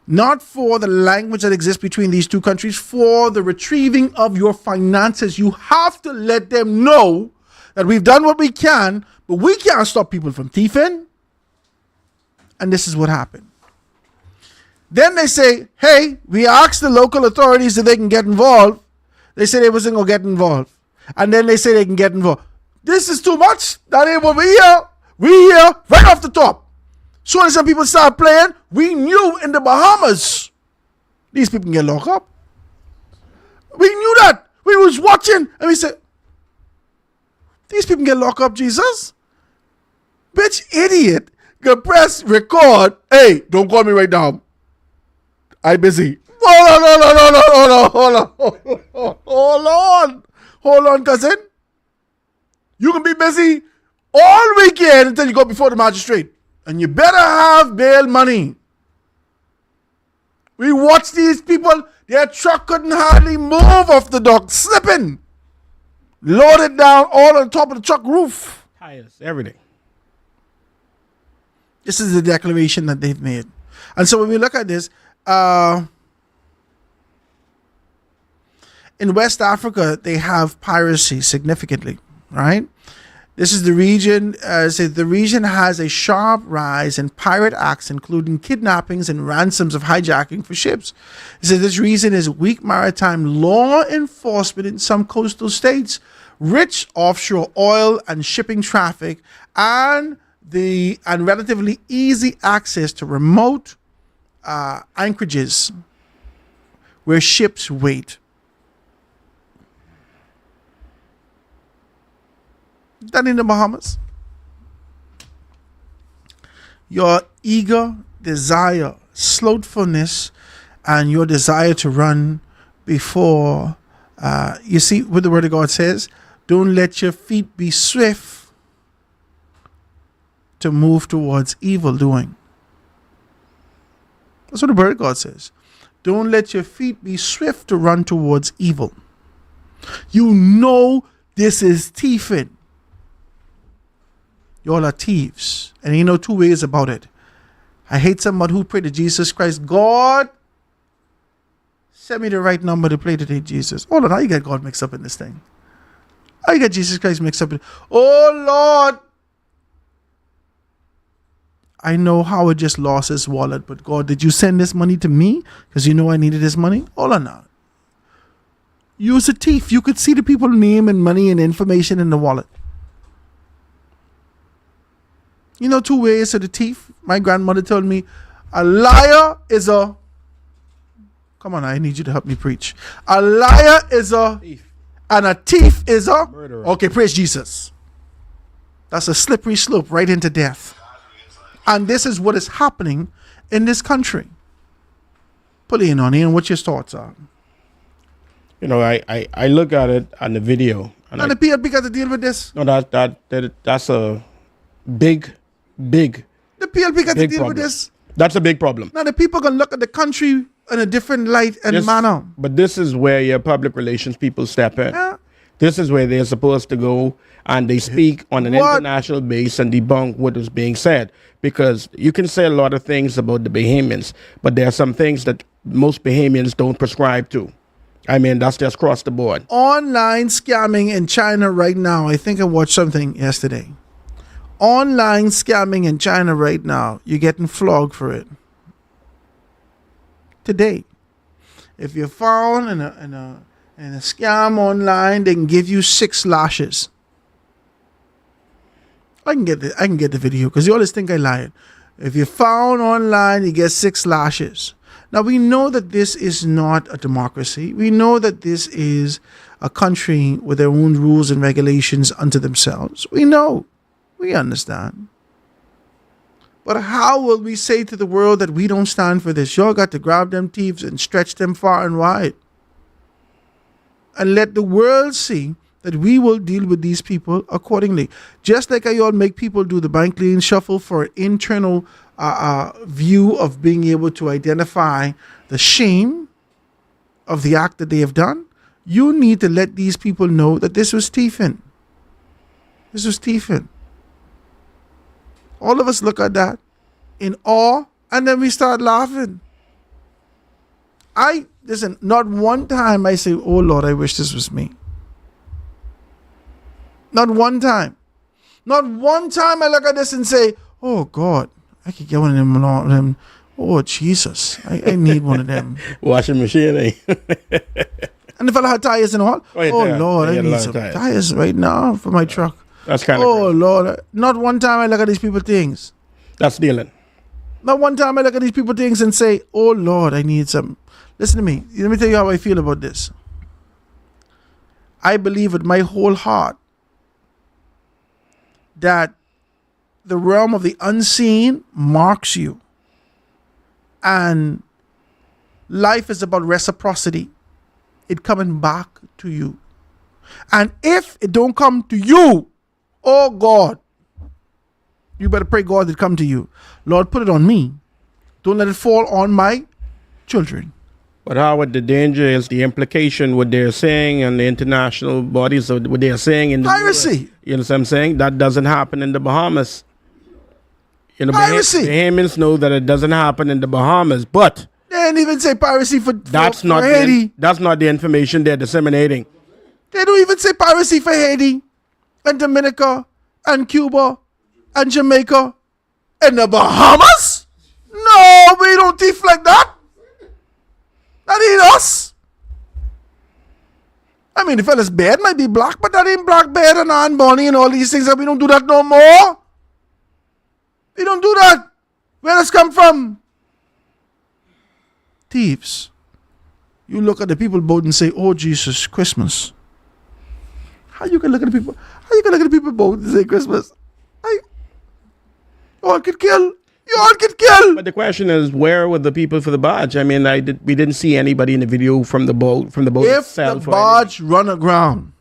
not for the language that exists between these two countries, for the retrieving of your finances. You have to let them know that we've done what we can, but we can't stop people from thieving. And this is what happened. Then they say, hey, we asked the local authorities if they can get involved. They say they wasn't going to get involved. And then they say they can get involved. This is too much. That ain't what we hear. We hear right off the top. Soon as some people start playing, we knew in the Bahamas, these people can get locked up. We knew that. We was watching and we said, these people get locked up, Jesus. Bitch, idiot. Go press record. Hey, don't call me right now. I'm busy. Hold on, cousin. You can be busy all weekend until you go before the magistrate. And you better have bail money. We watched these people, their truck couldn't hardly move off the dock, slipping. Loaded down all on top of the truck roof. Tires, everything. This is the declaration that they've made. And so when we look at this, in West Africa, they have piracy significantly, right? This is the region, the region has a sharp rise in pirate acts, including kidnappings and ransoms of hijacking for ships. It says this reason is weak maritime law enforcement in some coastal states, rich offshore oil and shipping traffic, and relatively easy access to remote anchorages where ships wait. That in the Bahamas. Your eager desire, slothfulness, and your desire to run before, you see what the Word of God says? Don't let your feet be swift to move towards evil doing. That's what the Word of God says. Don't let your feet be swift to run towards evil. You know this is thieving. Y'all are thieves. And you know two ways about it. I hate somebody who prayed to Jesus Christ. God, send me the right number to play today, Jesus. Hold on, how you get God mixed up in this thing? How you get Jesus Christ mixed up in? Oh, Lord. I know Howard just lost his wallet, but God, did you send this money to me? Because you know I needed this money? Hold on now. You was a thief. You could see the people's name and money and information in the wallet. You know two ways to the thief? My grandmother told me, a liar is a... Come on, I need you to help me preach. A liar is a... thief. And a thief is a... murderer. Okay, praise Jesus. That's a slippery slope right into death. And this is what is happening in this country. Put in on Ian, what your thoughts are? You know, I look at it on the video. And the PLP got to deal with this? No, that's a big Big. The PLP got to Big deal problem. with this. That's a big problem. Now the people gonna look at the country in a different light and This- manner. But this is where your public relations people step in. Yeah. This is where they're supposed to go and they speak on an What? international base and debunk what is being said. Because you can say a lot of things about the Bahamians, but there are some things that most Bahamians don't prescribe to. I mean, that's just across the board. Online scamming in China right now. I think I watched something yesterday. Online scamming in China right now. You're getting flogged for it. Today. If you're found in a scam online, they can give you 6 lashes. I can get the video because you always think I lied. If you're found online, you get 6 lashes. Now we know that this is not a democracy. We know that this is a country with their own rules and regulations unto themselves. We know. We understand. But how will we say to the world that we don't stand for this? Y'all got to grab them thieves and stretch them far and wide. And let the world see that we will deal with these people accordingly. Just like I all make people do the bank lane shuffle for an internal view of being able to identify the shame of the act that they have done, you need to let these people know that this was thieving. This was thieving. All of us look at that in awe, and then we start laughing. Listen, not one time I say, oh Lord, I wish this was me. Not one time. Not one time I look at this and say, oh God, I could get one of them. Oh Jesus, I need one of them. Washing machine, eh? And the fella had tires and all. Oh, yeah, Oh yeah. Lord, He I had a need lot some of tires. tires right now for my truck. That's kind of Oh Lord, not one time I look at these people things. That's dealing. Not one time I look at these people things and say, oh Lord, I need some. Listen to me. Let me tell you how I feel about this. I believe with my whole heart that the realm of the unseen marks you. And life is about reciprocity. It coming back to you. And if it don't come to you, oh God, you better pray God it come to you. Lord, put it on me. Don't let it fall on my children. But Howard, the danger is the implication, what they're saying, and the international bodies, of what they're saying in the Piracy. You know what I'm saying? That doesn't happen in the Bahamas. You know, Piracy. Bahamians know that it doesn't happen in the Bahamas, but They didn't even say piracy for that's for not Haiti. that's not the information they're disseminating. They don't even say piracy for Haiti and Dominica and Cuba and Jamaica and the Bahamas. No, we don't thief like that. That ain't us. I mean, the fella's bed might be black, but that ain't black bed and Aunt Bonnie and all these things. And we don't do that no more. We don't do that. Where does come from? Thieves. You look at the people boat and say, oh Jesus, Christmas. How you can look at the people? How you can look at the people boat and say Christmas? You all could kill. You all could kill. But the question is, where were the people for the barge? I mean, we didn't see anybody in the video from the boat If the itself. barge run aground,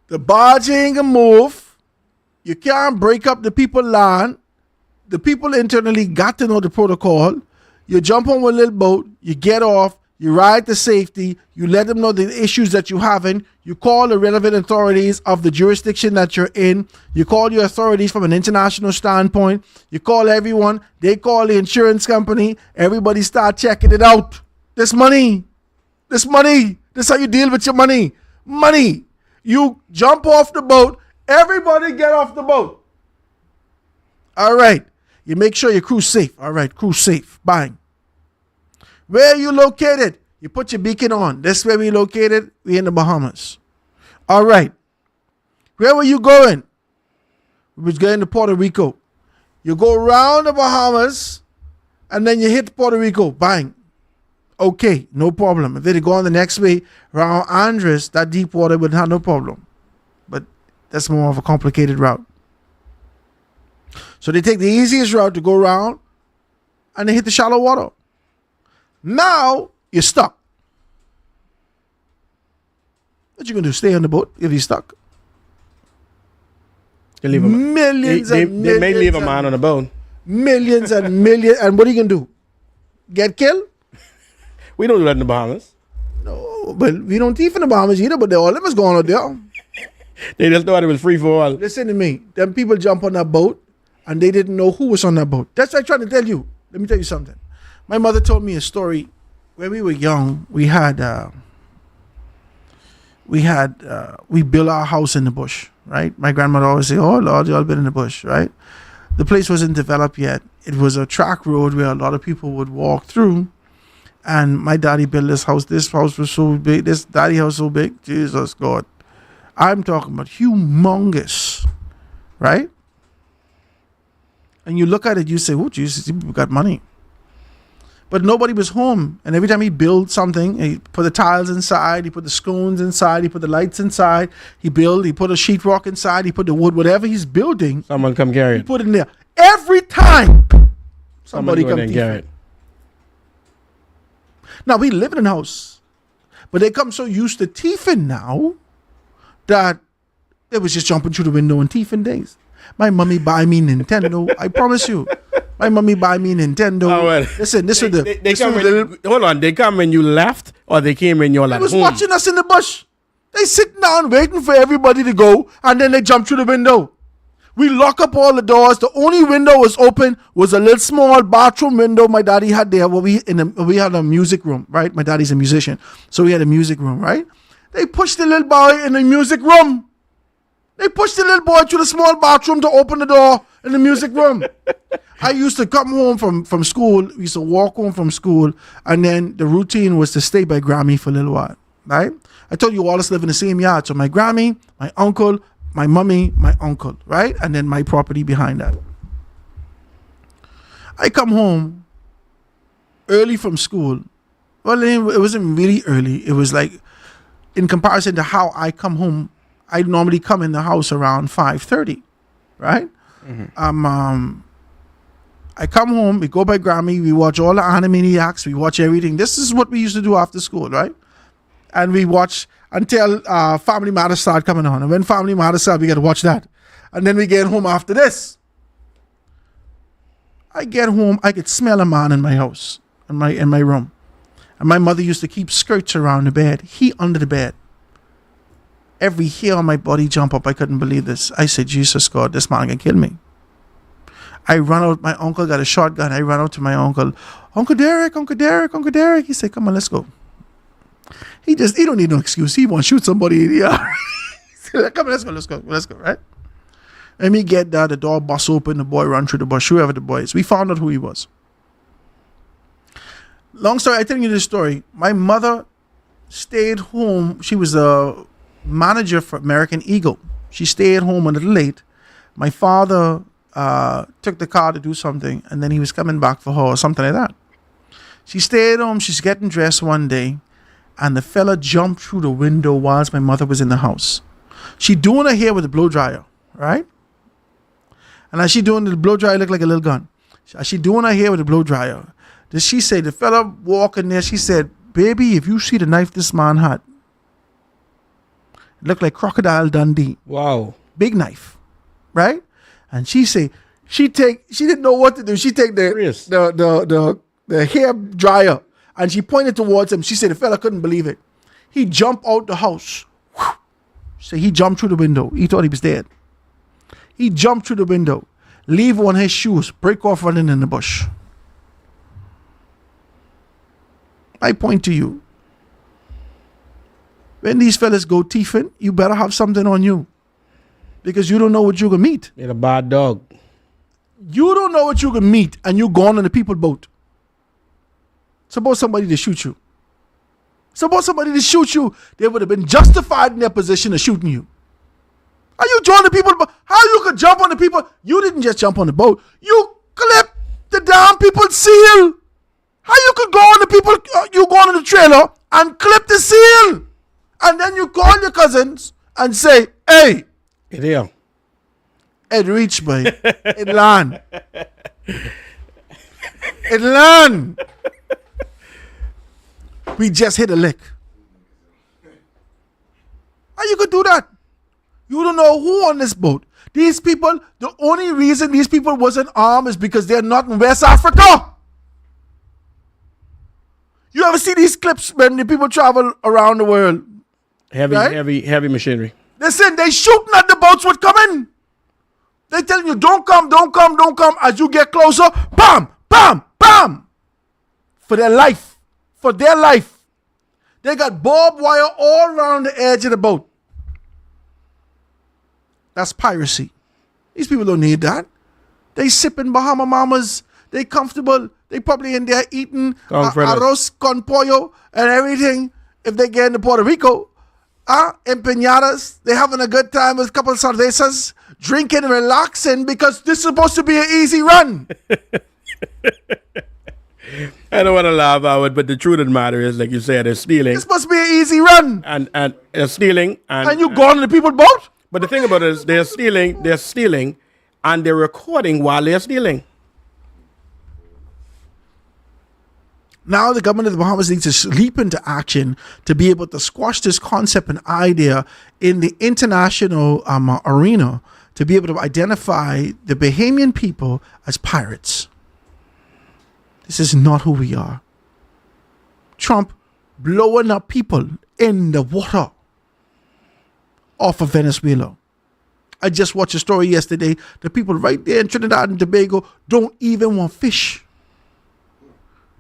the barge ain't gonna move. You can't break up the people land. The people internally got to know the protocol. You jump on one little boat, you get off, you ride to safety, you let them know the issues that you're having, you call the relevant authorities of the jurisdiction that you're in, you call your authorities from an international standpoint, you call everyone, they call the insurance company, everybody start checking it out. This money, this is how you deal with your money. Money. You jump off the boat, everybody get off the boat. All right. You make sure your crew's safe. All right, crew's safe. Bang. Where are you located? You put your beacon on. This is where we located. We in the Bahamas. All right. Where were you going? We was going to Puerto Rico. You go around the Bahamas, and then you hit Puerto Rico. Bang. Okay, no problem. If they go on the next way around Andres, that deep water would have no problem. But that's more of a complicated route. So they take the easiest route to go around, and they hit the shallow water. Now you're stuck. What you gonna do? Stay on the boat if you're stuck? Millions they, and millions. They may leave a man on the boat. Millions and millions. And what are you going to do? Get killed? We don't do that in the Bahamas. No, but we don't thief in the Bahamas either, but all of us going out there. They just thought it was free for all. Listen to me. Them people jump on that boat and they didn't know who was on that boat. That's what I'm trying to tell you. Let me tell you something. My mother told me a story. When we were young, we built our house in the bush, right? My grandmother always say, "Oh Lord, y'all been in the bush," right? The place wasn't developed yet. It was a track road where a lot of people would walk through. And my daddy built this house. This house was so big. This daddy house so big. Jesus God. I'm talking about humongous, right? And you look at it, you say, "Oh Jesus, people got money." But nobody was home. And every time he built something, he put the tiles inside, he put the scones inside, he put the lights inside, he put a sheetrock inside, he put the wood, whatever he's building. Someone come carry He it. put it in there. Every time somebody come and carry it. Now we live in a house, but they come so used to thieving now that it was just jumping through the window and thieving days. My mommy buy me Nintendo. I promise you. My mommy buy me Nintendo. Oh, well. Listen, hold on. They come when you left, or they came when you're like They was home? watching us in the bush. They sitting down waiting for everybody to go, and then they jump through the window. We lock up all the doors. The only window was open was a little small bathroom window my daddy had there. Where we had a music room, right? My daddy's a musician, so we had a music room, right? They pushed the little boy in the music room. They pushed the little boy to the small bathroom to open the door in the music room. I used to come home from school. We used to walk home from school, and then the routine was to stay by Grammy for a little while, right? I told you all us live in the same yard. So my Grammy, my uncle, my mommy, my uncle, right? And then my property behind that. I come home early from school. Well, it wasn't really early. It was like, in comparison to how I come home, I normally come in the house around 5:30, right? I come home, we go by Grammy, we watch all the Animaniacs, we watch everything. This is what we used to do after school, right? And we watch until Family Matters start coming on. And when Family Matters start, we got to watch that. And then we get home after this. I get home, I could smell a man in my house, in my room. And my mother used to keep skirts around the bed. He under the bed. Every hair on my body jump up. I couldn't believe this. I said, Jesus God, this man can kill me. I run out. My uncle got a shotgun. I run out to my uncle. Uncle Derek. He said, come on, let's go. He don't need no excuse. He want to shoot somebody in the eye. He said, come on, let's go, right? Let me get there. The door bust open. The boy run through the bush, whoever the boy is. We found out who he was. Long story, I tell you this story. My mother stayed home. She was a manager for American Eagle. She stayed home a little late. My father took the car to do something, and then he was coming back for her or something like that. She stayed home. She's getting dressed one day, and the fella jumped through the window whilst my mother was in the house. She doing her hair with a blow dryer, right? And as she doing the blow dryer, looked like a little gun. As she doing her hair with a blow dryer, did she say, the fella walking there, she said, baby, if you see the knife this man had, it looked like Crocodile Dundee. Wow. Big knife, right? And she say, she didn't know what to do. She take the hair dryer and she pointed towards him. She said the fella couldn't believe it. He jumped out the house. So he jumped through the window. He thought he was dead. He jumped through the window, leave one of his shoes, break off running in the bush. I point to you. When these fellas go thieving, you better have something on you. Because you don't know what you're going to meet. You're a bad dog. You don't know what you're going to meet, and you're gone on the people boat. Suppose somebody to shoot you. They would have been justified in their position of shooting you. Are you joining the people? How you could jump on the people? You didn't just jump on the boat. You clipped the damn people's seal. How you could go on the people, you go on the trailer and clip the seal. And then you call your cousins and say, hey. It reached me. It land. It land. We just hit a lick. How you could do that? You don't know who on this boat. These people, the only reason these people wasn't armed is because they're not in West Africa. You ever see these clips when the people travel around the world? Heavy machinery. Listen, they shooting at the boats with coming. They telling you, don't come, don't come, don't come. As you get closer, bam, bam, bam. For their life. For their life. They got barbed wire all around the edge of the boat. That's piracy. These people don't need that. They sipping Bahama Mamas. They comfortable. They probably in there eating arroz con pollo and everything. If they get into Puerto Rico, empanadas, they having a good time with a couple of cervezas, drinking and relaxing because this is supposed to be an easy run. I don't want to laugh at it, but the truth of the matter is, like you said, they're stealing. It's supposed to be an easy run. And they're stealing. And you go on the people's boat? But the thing about it is they're stealing, and they're recording while they're stealing. Now the government of the Bahamas needs to leap into action to be able to squash this concept and idea in the international arena to be able to identify the Bahamian people as pirates. This is not who we are. Trump blowing up people in the water off of Venezuela. I just watched a story yesterday. The people right there in Trinidad and Tobago don't even want fish.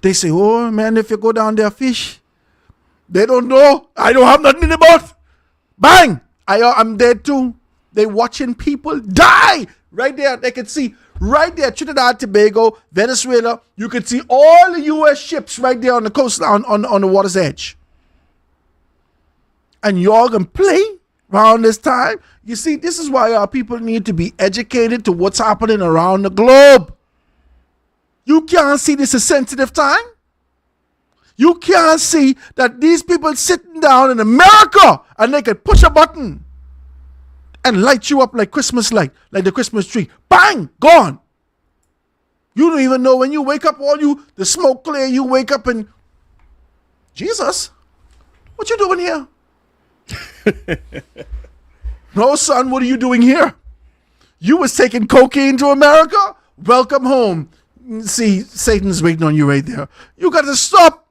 They say, oh man, if you go down there fish. They don't know. I don't have nothing in the boat. Bang! I'm dead too. They watching people die. Right there, they can see right there, Trinidad, Tobago, Venezuela. You can see all the U.S. ships right there on the coast, on the water's edge. And y'all can play around this time. You see, this is why our people need to be educated to what's happening around the globe. You can't see this is a sensitive time. You can't see that these people sitting down in America and they can push a button and light you up like Christmas light, like the Christmas tree. Bang! Gone. You don't even know when you wake up, the smoke clear, you wake up and, Jesus, what you doing here? No, son, what are you doing here? You was taking cocaine to America? Welcome home. See, Satan's waiting on you right there. You got to stop.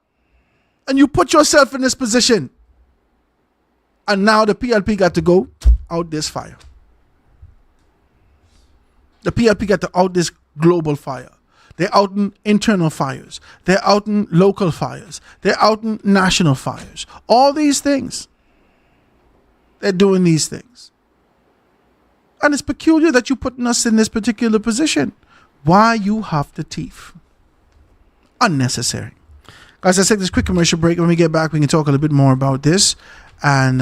And you put yourself in this position. And now the PLP got to go out this fire. The PLP got to out this global fire. They're out in internal fires. They're out in local fires. They're out in national fires. All these things. They're doing these things. And it's peculiar that you're putting us in this particular position. Why you have the teeth? Unnecessary. Guys, let's take this quick commercial break. When we get back, we can talk a little bit more about this. And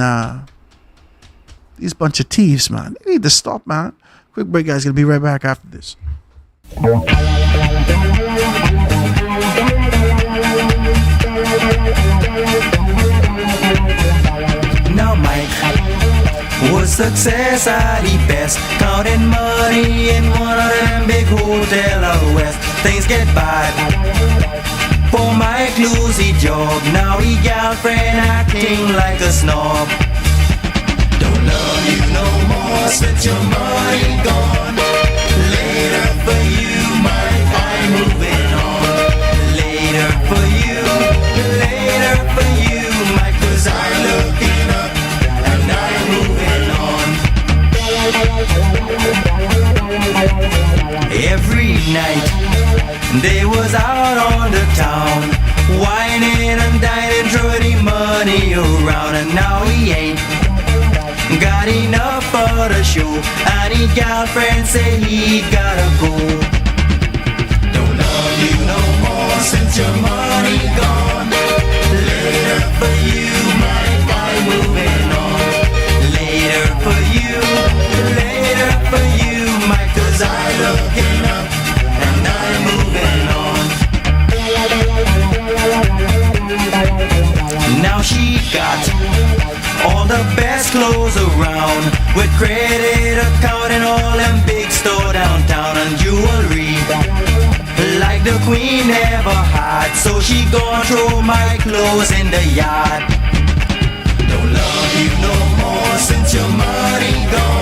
these bunch of thieves, man. They need to stop, man. Quick break, guys. Gonna be right back after this. Now, Mike, was success at the best? Counting money in one of them big hotel out west. Things get bad for Mike, lose his job. Now he girlfriend acting like a snob. Don't love you no more since your money gone. Later for you, Mike, I'm moving on. Later for you, Mike, 'cause I'm looking up and I'm moving on. Every night they was out on the town, whining and dining, throwing the money around, and now he ain't got enough for the show, and his girlfriend say he gotta go. Don't love you no more since your money gone. Later for you, Mike, I'm moving on. Later for you, Mike, 'cause I'm looking up and I'm moving on. Now she got all the best clothes around, with credit account and all them big store downtown, and jewelry like the queen never had. So she gon' throw my clothes in the yard. Don't love you no more since your money gone.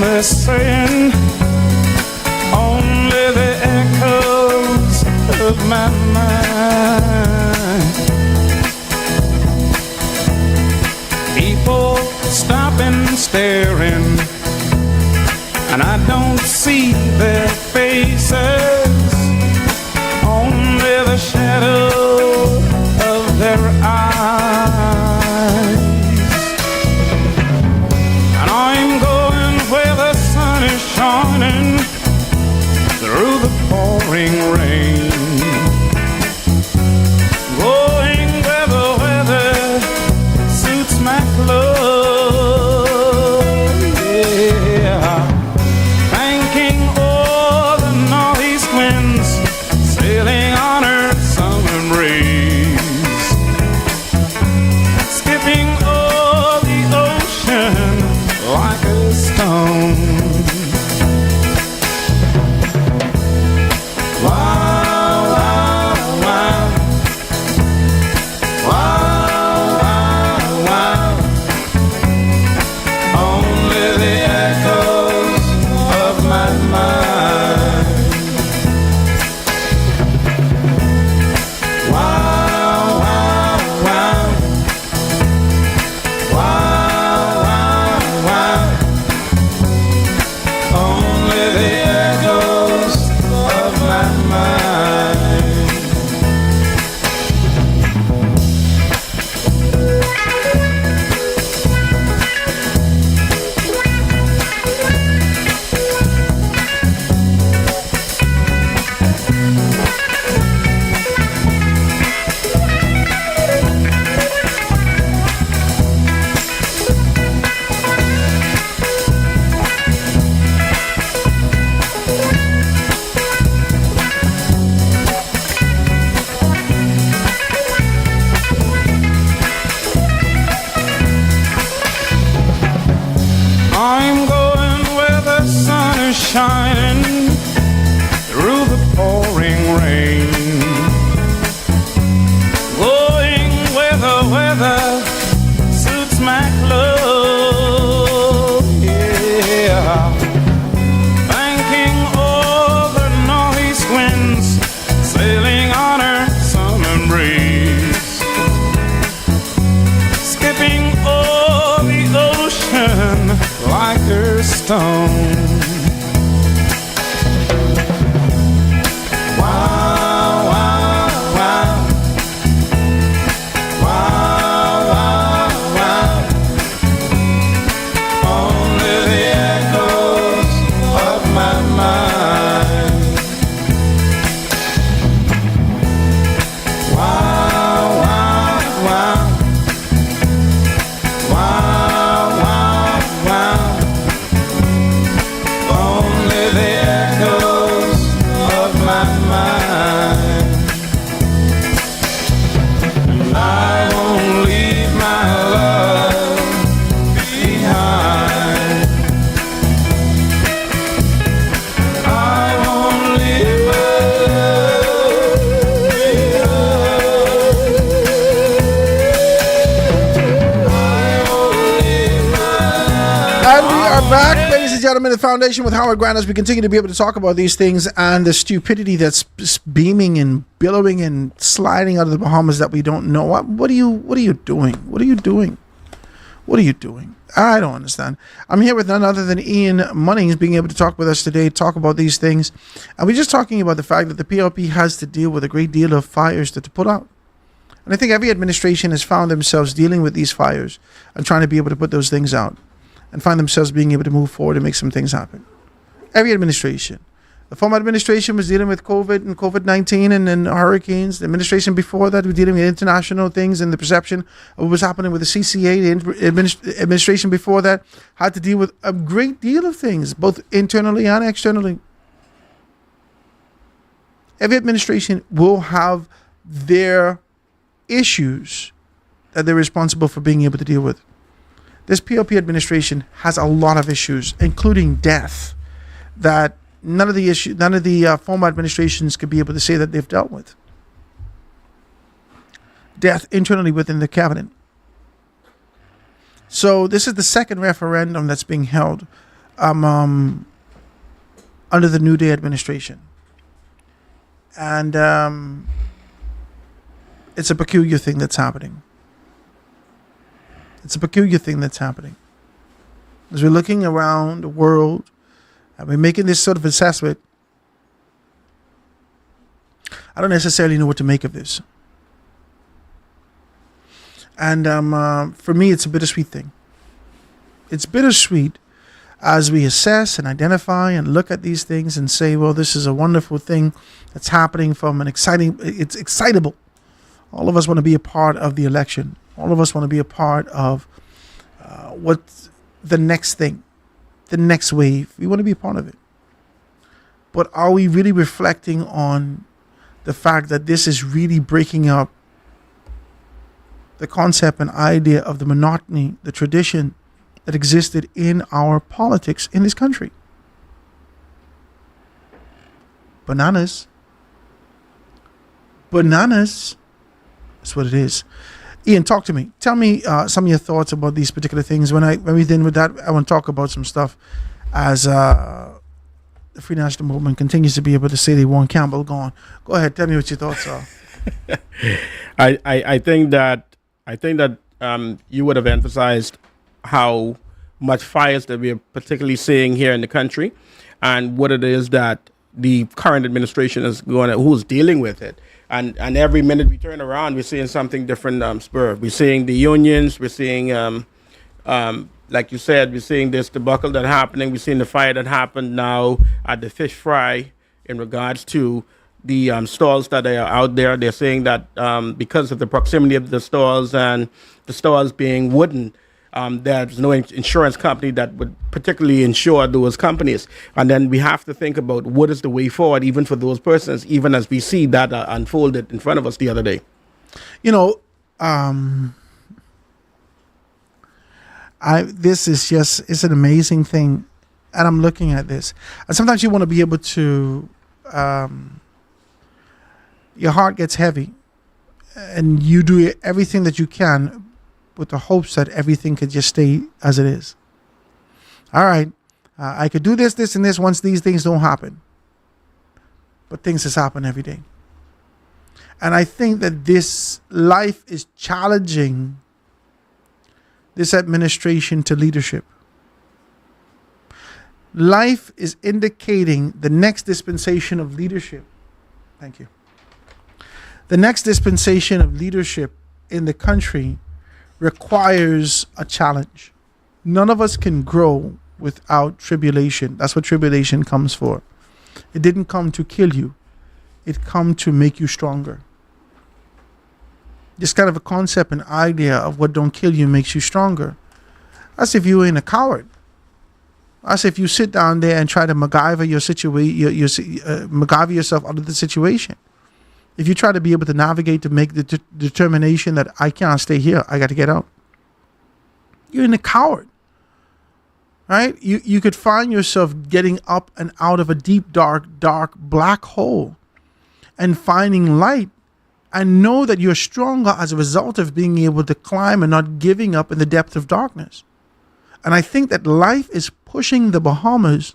only saying, only the echoes of my mind. People stopping, staring, and I don't see their faces, only the shadow of their eyes. And I'm going where the sun is shining through the pouring rain, going where the weather suits my clothes, yeah. Thanking all the northeast winds sailing on her summer breeze, skipping all the ocean like a stone. Wow, wow, wow. Wow, wow, wow. Only the echoes of my mind. Wow, wow, wow. Wow, wow, wow. Only the echoes of my mind. I'm going where the sun is shining through the pouring rain, going where the weather suits my clothes, yeah. Thanking all the northeast winds sailing on her summer breeze, skipping all the ocean like a stone. Wow, wow, wow. Wow, wow, wow. Only the echoes of my mind. Wow, wow, wow. Wow, wow, wow. Only the echoes of my mind. And I won't leave my love behind. I won't leave my love And we are back, ladies and gentlemen, the Foundation with Howard Grant, as we continue to be able to talk about these things and the stupidity that's beaming and billowing and sliding out of the Bahamas that we don't know. What are you doing? What are you doing? What are you doing? I don't understand. I'm here with none other than Ian Munnings being able to talk with us today, talk about these things. And we're just talking about the fact that the PLP has to deal with a great deal of fires to put out. And I think every administration has found themselves dealing with these fires and trying to be able to put those things out and find themselves being able to move forward and make some things happen. Every administration. The former administration was dealing with COVID and COVID-19 and then hurricanes. The administration before that was dealing with international things and the perception of what was happening with the CCA. The administration before that had to deal with a great deal of things, both internally and externally. Every administration will have their issues that they're responsible for being able to deal with. This PLP administration has a lot of issues, including death, that none of the former administrations could be able to say that they've dealt with. Death internally within the cabinet. So this is the second referendum that's being held under the New Day administration. And it's a peculiar thing that's happening. It's a peculiar thing that's happening. As we're looking around the world and we're making this sort of assessment, I don't necessarily know what to make of this. And for me, it's a bittersweet thing. It's bittersweet as we assess and identify and look at these things and say, well, this is a wonderful thing that's happening from it's excitable. All of us want to be a part of the election. All of us want to be a part of what's the next thing, the next wave. We want to be a part of it. But are we really reflecting on the fact that this is really breaking up the concept and idea of the monotony, the tradition that existed in our politics in this country? Bananas. Bananas. That's what it is. Ian, talk to me. Tell me some of your thoughts about these particular things. When we're done with that, I want to talk about some stuff as the Free National Movement continues to be able to say they want Campbell gone. Go ahead. Tell me what your thoughts are. I think that you would have emphasized how much fires that we are particularly seeing here in the country, and what it is that the current administration is who's dealing with it. And every minute we turn around, we're seeing something different spur. We're seeing the unions. We're seeing, like you said, we're seeing this debacle that's happening. We're seeing the fire that happened now at the fish fry in regards to the stalls that are out there. They're saying that because of the proximity of the stalls and the stalls being wooden, there's no insurance company that would particularly insure those companies. And then we have to think about what is the way forward, even for those persons, even as we see that unfolded in front of us the other day. You know, this is just, it's an amazing thing. And I'm looking at this. And sometimes you want to be able to, your heart gets heavy and you do everything that you can with the hopes that everything could just stay as it is. All right, I could do this, and this once these things don't happen. But things just happen every day. And I think that this life is challenging this administration to leadership. Life is indicating the next dispensation of leadership. Thank you. The next dispensation of leadership in the country requires a challenge. None of us can grow without tribulation. That's what tribulation comes for. It didn't come to kill you. It come to make you stronger. This kind of a concept and idea of what don't kill you makes you stronger. That's if you ain't a coward. That's if you sit down there and try to MacGyver MacGyver yourself out of the situation. If you try to be able to navigate to make the determination that I can't stay here, I got to get out, you're a coward, right? You could find yourself getting up and out of a deep, dark black hole and finding light and know that you're stronger as a result of being able to climb and not giving up in the depth of darkness. And I think that life is pushing the Bahamas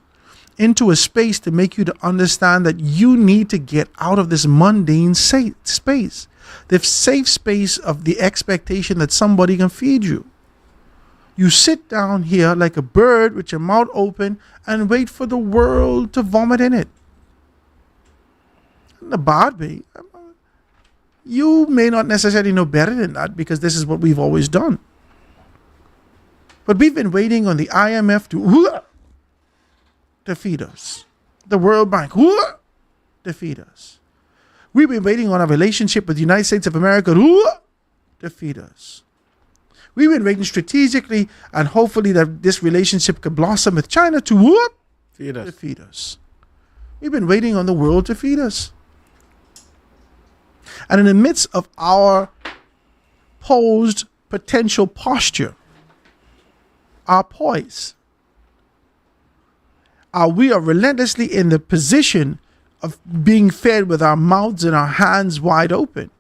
into a space to make you to understand that you need to get out of this mundane space, the safe space of the expectation that somebody can feed you. You sit down here like a bird with your mouth open and wait for the world to vomit in it. The bad way, you may not necessarily know better than that because this is what we've always done. But we've been waiting on the IMF to feed us. The World Bank to feed us. We've been waiting on a relationship with the United States of America to feed us. We've been waiting strategically and hopefully that this relationship could blossom with China to feed us. We've been waiting on the world to feed us. And in the midst of our posed potential posture, our poise, we are relentlessly in the position of being fed with our mouths and our hands wide open.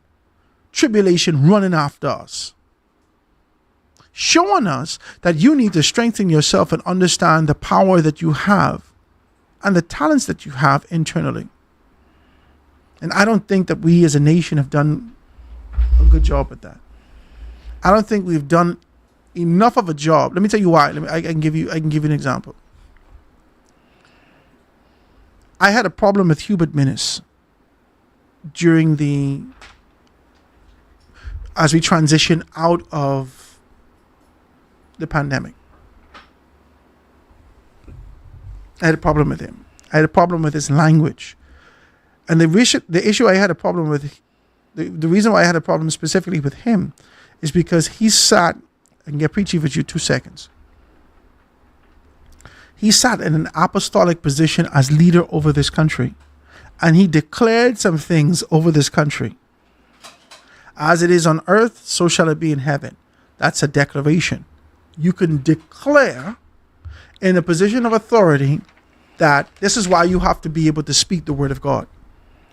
Tribulation running after us. showing us that you need to strengthen yourself and understand the power that you have and the talents that you have internally. And I don't think that we as a nation have done a good job at that. I don't think we've done enough of a job. Let me tell you why. I can give you an example. I had a problem with Hubert Minnis as we transition out of the pandemic. I had a problem with him. I had a problem with his language. And the issue I had a problem with, the reason why I had a problem specifically with him is because he sat, I can get preachy with you 2 seconds. He sat in an apostolic position as leader over this country. And he declared some things over this country. As it is on earth, so shall it be in heaven. That's a declaration. You can declare in a position of authority that this is why you have to be able to speak the word of God.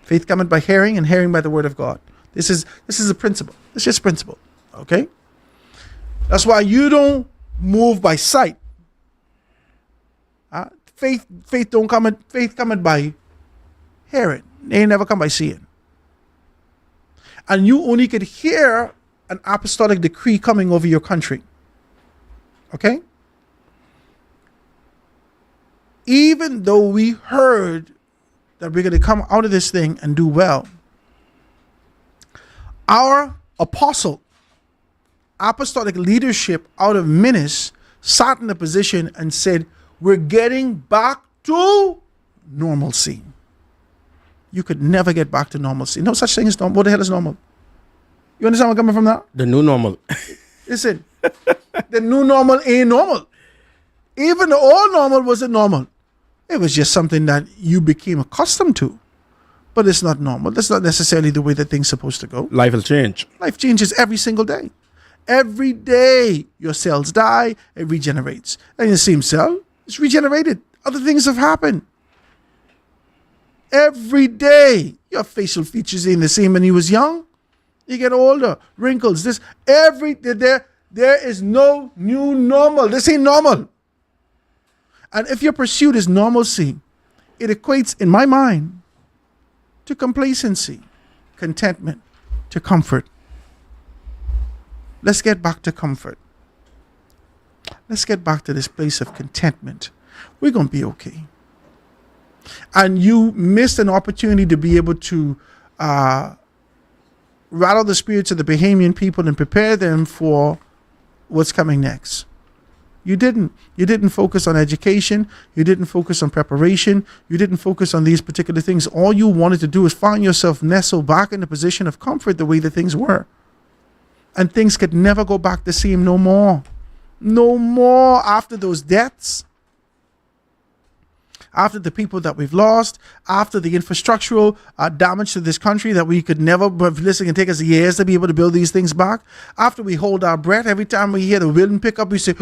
Faith cometh by hearing, and hearing by the word of God. This is a principle. It's just principle. Okay? That's why you don't move by sight. Faith cometh by hearing. They ain't never come by seeing. And you only could hear an apostolic decree coming over your country. Okay? Even though we heard that we're going to come out of this thing and do well, our apostolic leadership out of Minnis sat in a position and said, we're getting back to normalcy. You could never get back to normalcy. No such thing as normal. What the hell is normal? You understand where I'm coming from now? The new normal. Listen, the new normal ain't normal. Even the old normal wasn't normal. It was just something that you became accustomed to. But it's not normal. That's not necessarily the way that things are supposed to go. Life will change. Life changes every single day. Every day your cells die, it regenerates. And the same cell is regenerated. Other things have happened. Every day your facial features ain't the same when you was young. You get older, wrinkles, there is no new normal. This ain't normal. And if your pursuit is normalcy, it equates, in my mind, to complacency, contentment, to comfort. Let's get back to comfort. Let's get back to this place of contentment. We're going to be okay. And you missed an opportunity to be able to rattle the spirits of the Bahamian people and prepare them for what's coming next. You didn't. You didn't focus on education. You didn't focus on preparation. You didn't focus on these particular things. All you wanted to do is find yourself nestled back in a position of comfort the way that things were. And things could never go back the same no more. No more after those deaths. After the people that we've lost, after the infrastructural damage to this country that we could never, listen, it can take us years to be able to build these things back. After we hold our breath, every time we hear the wind pick up, we say,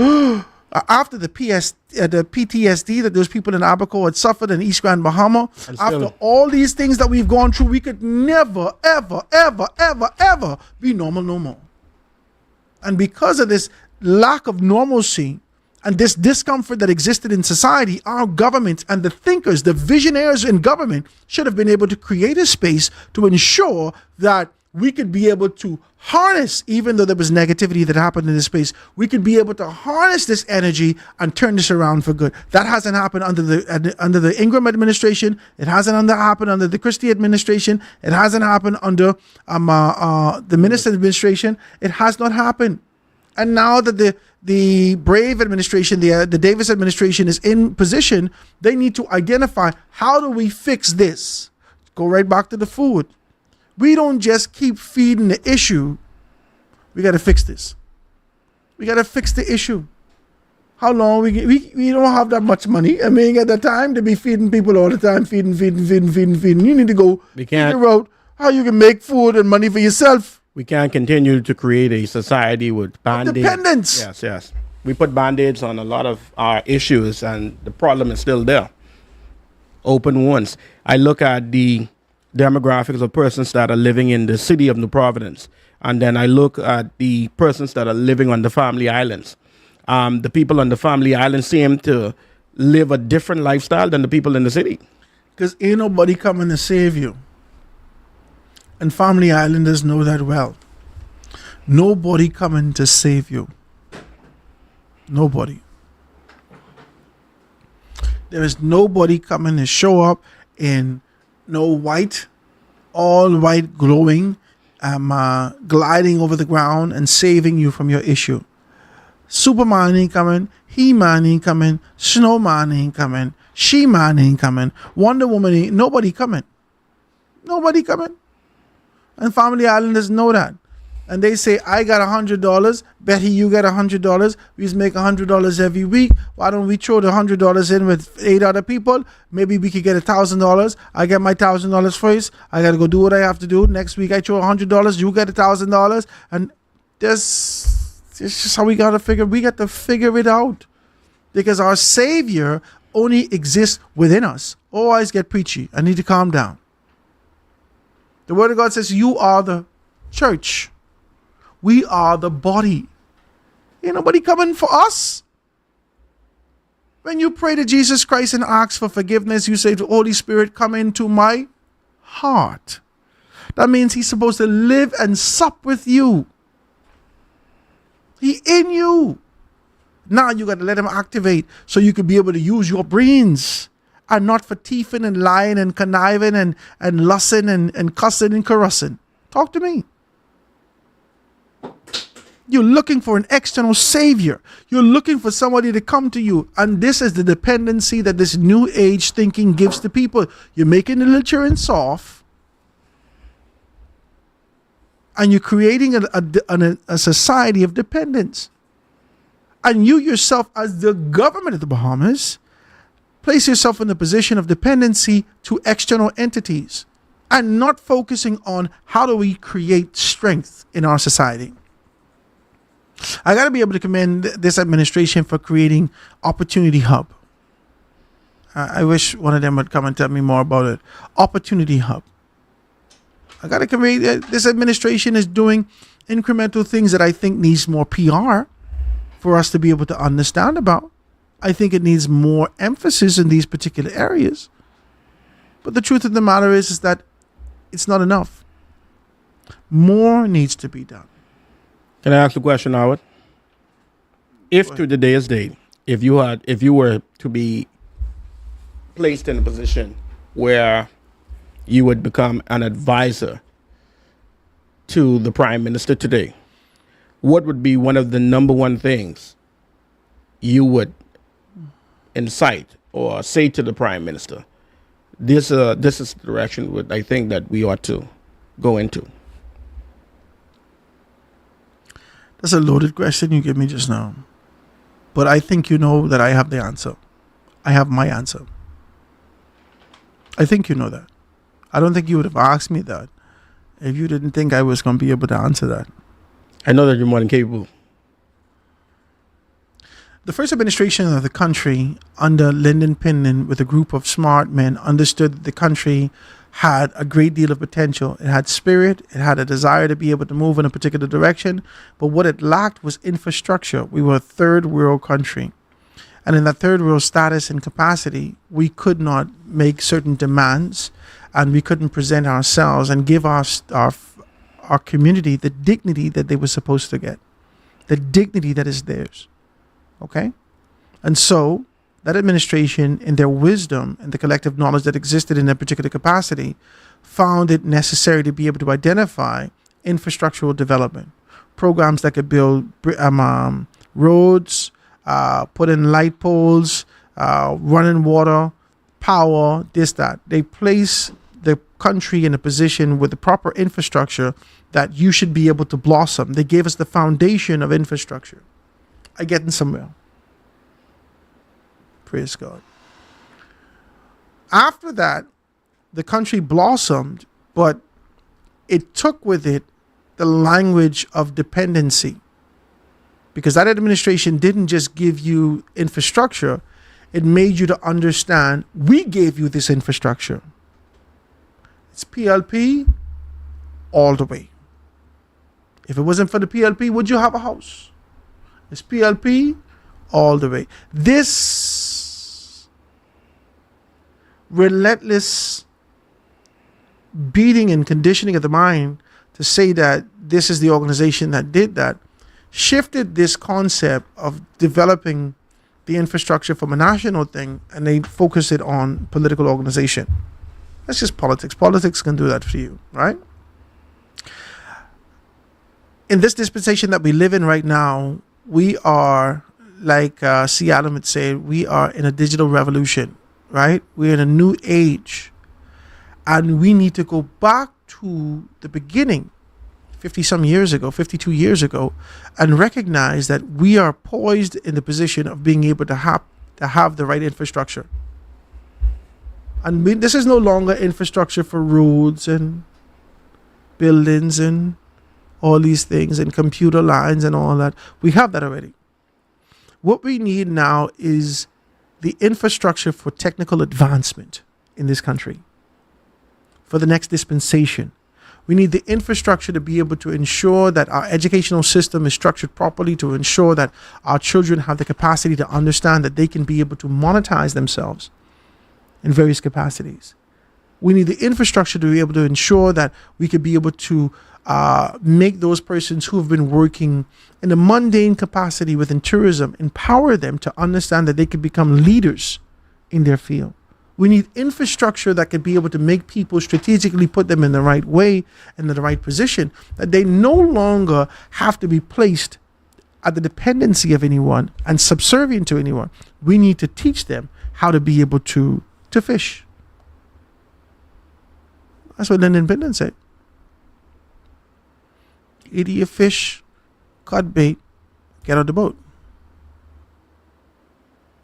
after the PTSD that those people in Abaco had suffered in East Grand Bahama, after all these things that we've gone through, we could never, ever, ever, ever, ever be normal no more. And because of this lack of normalcy, and this discomfort that existed in society, our government and the thinkers, the visionaries in government should have been able to create a space to ensure that we could be able to harness, even though there was negativity that happened in this space, we could be able to harness this energy and turn this around for good. That hasn't happened under the Ingram administration. It hasn't happened under the Christie administration. It hasn't happened under the Minister administration. It has not happened. And now that the Brave administration, the Davis administration is in position, they need to identify, how do we fix this? Go right back to the food. We don't just keep feeding the issue. We got to fix this. We got to fix the issue. How long? We don't have that much money. I mean, at the time to be feeding people all the time, feeding. You need to go figure out how you can make food and money for yourself. We can't continue to create a society with band-aids. Dependence. Yes. We put band-aids on a lot of our issues, and the problem is still there. Open wounds. I look at the demographics of persons that are living in the city of New Providence. and then I look at the persons that are living on the family islands. The people on the family islands seem to live a different lifestyle than the people in the city. Because ain't nobody coming to save you. And family islanders know that well. Nobody coming to save you. Nobody. There is nobody coming to show up in no white, all white glowing, gliding over the ground and saving you from your issue. Superman ain't coming, He-Man ain't coming, Snowman ain't coming, She-Man ain't coming, Wonder Woman ain't, nobody coming. Nobody coming. And family islanders know that. And they say, I got $100, Betty, you got $100, we just make $100 every week. Why don't we throw the $100 in with 8 other people? Maybe we could get $1,000. I get my $1,000 first. I got to go do what I have to do. Next week I throw $100, you get $1,000. And this is just how we got to figure it out. Because our Savior only exists within us. Oh, I get preachy. I need to calm down. The Word of God says, you are the church. We are the body. Ain't nobody coming for us. When you pray to Jesus Christ and ask for forgiveness, you say to Holy Spirit, come into my heart. That means He's supposed to live and sup with you. He in you. Now you got to let Him activate so you can be able to use your brains. And not for thieving and lying and conniving and lusting and cussing and caressing. Talk to me. You're looking for an external savior. You're looking for somebody to come to you. And this is the dependency that this new age thinking gives to people. You're making the literature soft. And you're creating a society of dependence. And you yourself, as the government of the Bahamas, place yourself in a position of dependency to external entities and not focusing on how do we create strength in our society. I got to be able to commend this administration for creating Opportunity Hub. I wish one of them would come and tell me more about it. Opportunity Hub. I got to commend this administration is doing incremental things that I think needs more PR for us to be able to understand about. I think it needs more emphasis in these particular areas. But the truth of the matter is that it's not enough. More needs to be done. Can I ask a question, Howard? If to today's date, if you were to be placed in a position where you would become an advisor to the Prime Minister today, what would be one of the number one things you would incite or say to the Prime Minister? This is the direction I think that we ought to go into. That's a loaded question you gave me just now. But I think you know that I have the answer. I have my answer. I think you know that. I don't think you would have asked me that if you didn't think I was going to be able to answer that. I know that you're more than capable. The first administration of the country under Lyndon Pinnon with a group of smart men understood that the country had a great deal of potential. It had spirit. It had a desire to be able to move in a particular direction. But what it lacked was infrastructure. We were a third world country. And in that third world status and capacity, we could not make certain demands and we couldn't present ourselves and give our community the dignity that they were supposed to get. The dignity that is theirs. Okay? And so that administration, in their wisdom and the collective knowledge that existed in that particular capacity, found it necessary to be able to identify infrastructural development, programs that could build roads, put in light poles, running water, power, this, that. They place the country in a position with the proper infrastructure that you should be able to blossom. They gave us the foundation of infrastructure. I getting somewhere. Praise God. After that, the country blossomed, but it took with it the language of dependency. Because that administration didn't just give you infrastructure, it made you to understand, we gave you this infrastructure. It's PLP all the way. If it wasn't for the PLP, would you have a house? It's PLP all the way. This relentless beating and conditioning of the mind to say that this is the organization that did that shifted this concept of developing the infrastructure from a national thing, and they focus it on political organization. That's just politics. Politics can do that for you, right? In this dispensation that we live in right now, we are, like C. Adam would say, we are in a digital revolution, right? We're in a new age. And we need to go back to the beginning, 50-some years ago, 52 years ago, and recognize that we are poised in the position of being able to have the right infrastructure. And this is no longer infrastructure for roads and buildings and all these things and computer lines and all that. We have that already. What we need now is the infrastructure for technical advancement in this country for the next dispensation. We need the infrastructure to be able to ensure that our educational system is structured properly, to ensure that our children have the capacity to understand that they can be able to monetize themselves in various capacities. We need the infrastructure to be able to ensure that we could be able to make those persons who have been working in a mundane capacity within tourism, empower them to understand that they could become leaders in their field. We need infrastructure that could be able to make people strategically put them in the right way and in the right position, that they no longer have to be placed at the dependency of anyone and subservient to anyone. We need to teach them how to be able to fish. That's what Lyndon Pinland said. Either you fish, cut bait, get out the boat.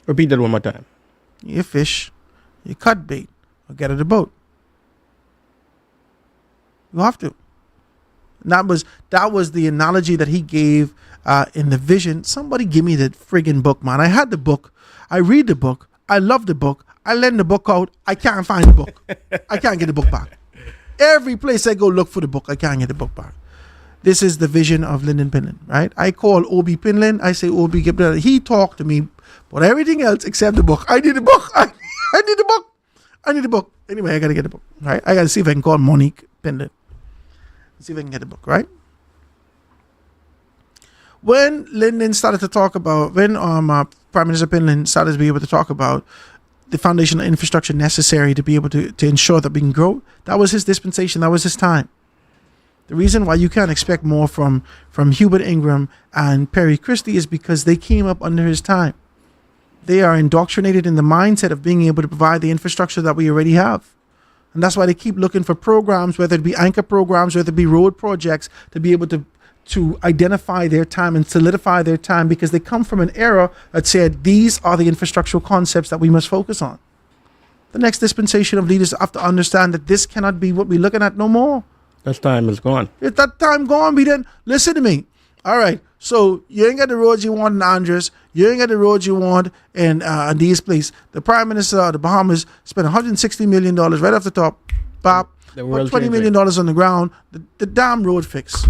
Repeat that one more time. You fish, you cut bait, or get out the boat. You have to. And that was the analogy that he gave in the vision. Somebody give me the friggin' book, man. I had the book. I read the book. I love the book. I lend the book out. I can't find the book. I can't get the book back. Every place I go look for the book, I can't get the book back. This is the vision of Lyndon Pinland, right? I call Obi Pinland. I say, Obi, give me. He talked to me about everything else except the book. I need the book. I need the book. I need the book. Anyway, I got to get the book, right? I got to see if I can call Monique Pinland. See if I can get the book, right? When Lyndon started to talk about, when Prime Minister Pinland started to be able to talk about the foundational infrastructure necessary to be able to ensure that we can grow, that was his dispensation. That was his time. The reason why you can't expect more from Hubert Ingram and Perry Christie is because they came up under his time. They are indoctrinated in the mindset of being able to provide the infrastructure that we already have. And that's why they keep looking for programs, whether it be anchor programs, whether it be road projects, to be able to identify their time and solidify their time, because they come from an era that said these are the infrastructural concepts that we must focus on. The next dispensation of leaders have to understand that this cannot be what we're looking at no more. That time is gone. If that time gone, we then listen to me. All right, so you ain't got the roads you want in Andres. You ain't got the roads you want in these places. The Prime Minister of the Bahamas spent $160 million right off the top. Pop, put $20 million on the ground. The damn road fix.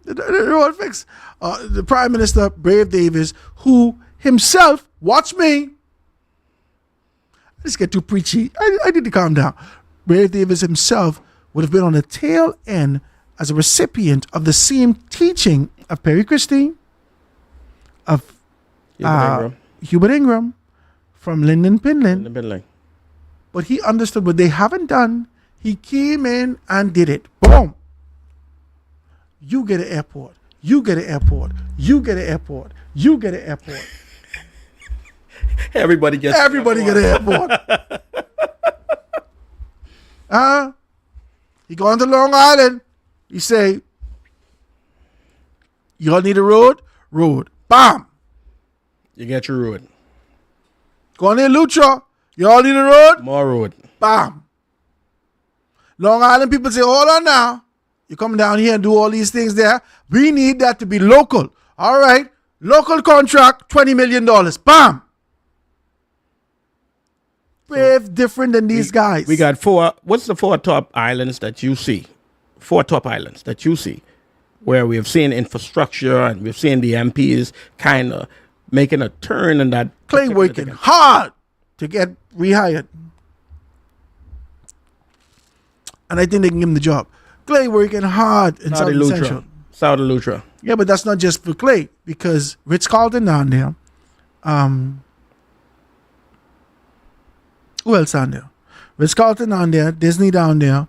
The road fix. The Prime Minister, Brave Davis, who himself, watch me. I just get too preachy. I need to calm down. Brave Davis himself would have been on the tail end as a recipient of the same teaching of Perry Christie, of Hubert Ingram, from Lyndon Pinland. But he understood what they haven't done. He came in and did it. Boom. You get an airport. You get an airport. You get an airport. You get an airport. Everybody get an airport. He going to Long Island. He say, y'all need a road? Road. Bam. You get your road. Going to Lucha. Y'all need a road? More road. Bam. Long Island people say, hold on now. You come down here and do all these things there. We need that to be local. All right. Local contract, $20 million. Bam. Brave, different than these guys. We got four. What's the four top islands that you see? Four top islands that you see where we've seen infrastructure and we've seen the MPs kind of making a turn in that. Clay working hard to get rehired. And I think they can give him the job. Clay working hard in South Central. South Lutra. Yeah, but that's not just for Clay, because Ritz-Carlton down there. Who else down there? Ritz-Carlton down there, Disney down there.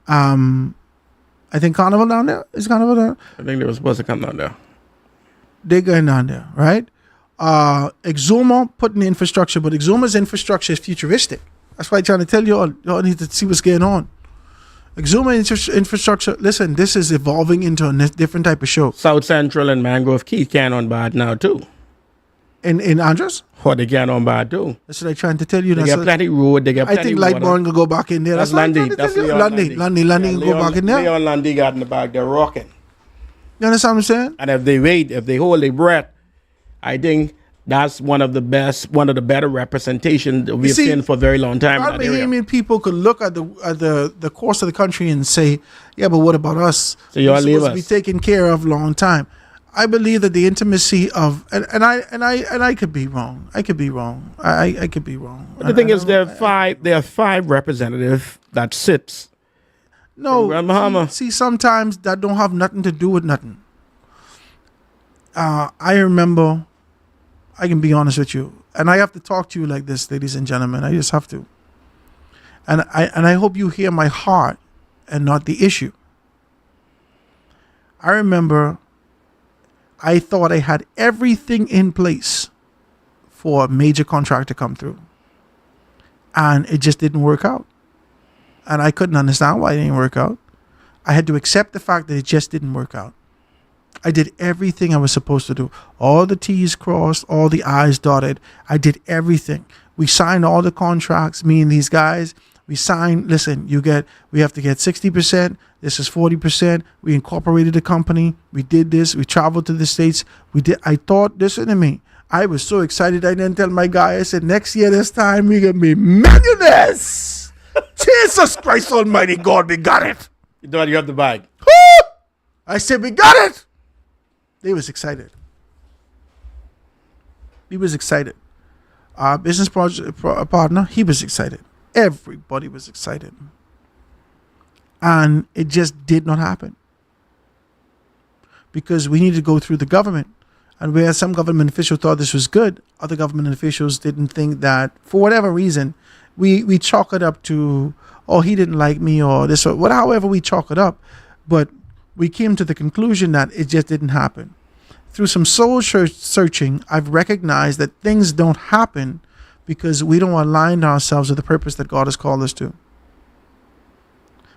I think Carnival down there. Is Carnival down there? I think they were supposed to come down there. They're going down there, right? Exuma putting the infrastructure, but Exuma's infrastructure is futuristic. That's why I'm trying to tell you all. You all need to see what's going on. Exuma infrastructure, listen, this is evolving into a different type of show. South Central and Mangrove Key can't on bad now too. In Andres? Oh, they can't on bad too. That's what I'm trying to tell you. They get plenty road, they get plenty I think water. Lightborn will go back in there. That's what I'm Lundy. trying to That's tell you. Lundy Lundy can go back in there. Leon Lundy got in the back, they're rocking. You understand what I'm saying? And if they wait, if they hold their breath, I think that's one of the better representations that we've seen for a very long time. Proud Bahamian people could look at the course of the country and say, yeah, but what about us? So y'all leave supposed us. to be taken care of a long time. I believe that the intimacy of and I could be wrong. I could be wrong. I could be wrong. But the thing is, there are five representatives that sits. No, Grand Bahama. See, sometimes that don't have nothing to do with nothing. I remember. I can be honest with you, and I have to talk to you like this, ladies and gentlemen. I just have to. And I hope you hear my heart and not the issue. I remember I thought I had everything in place for a major contract to come through. And it just didn't work out. And I couldn't understand why it didn't work out. I had to accept the fact that it just didn't work out. I did everything I was supposed to do. All the T's crossed, all the I's dotted. I did everything. We signed all the contracts, me and these guys. We signed, listen, we have to get 60%. This is 40%. We incorporated the company. We did this. We traveled to the States. I thought, listen to me. I was so excited. I didn't tell my guy. I said, next year, this time, we're going to be millionaires. Jesus Christ Almighty God, we got it. You thought you have the bag. I said, we got it. They was excited. He was excited. Our business partner, he was excited. Everybody was excited. And it just did not happen. Because we needed to go through the government. And where some government officials thought this was good, other government officials didn't think that, for whatever reason, we chalk it up to, oh, he didn't like me or this or whatever, however we chalk it up. But we came to the conclusion that it just didn't happen. Through some soul searching, I've recognized that things don't happen because we don't align ourselves with the purpose that God has called us to.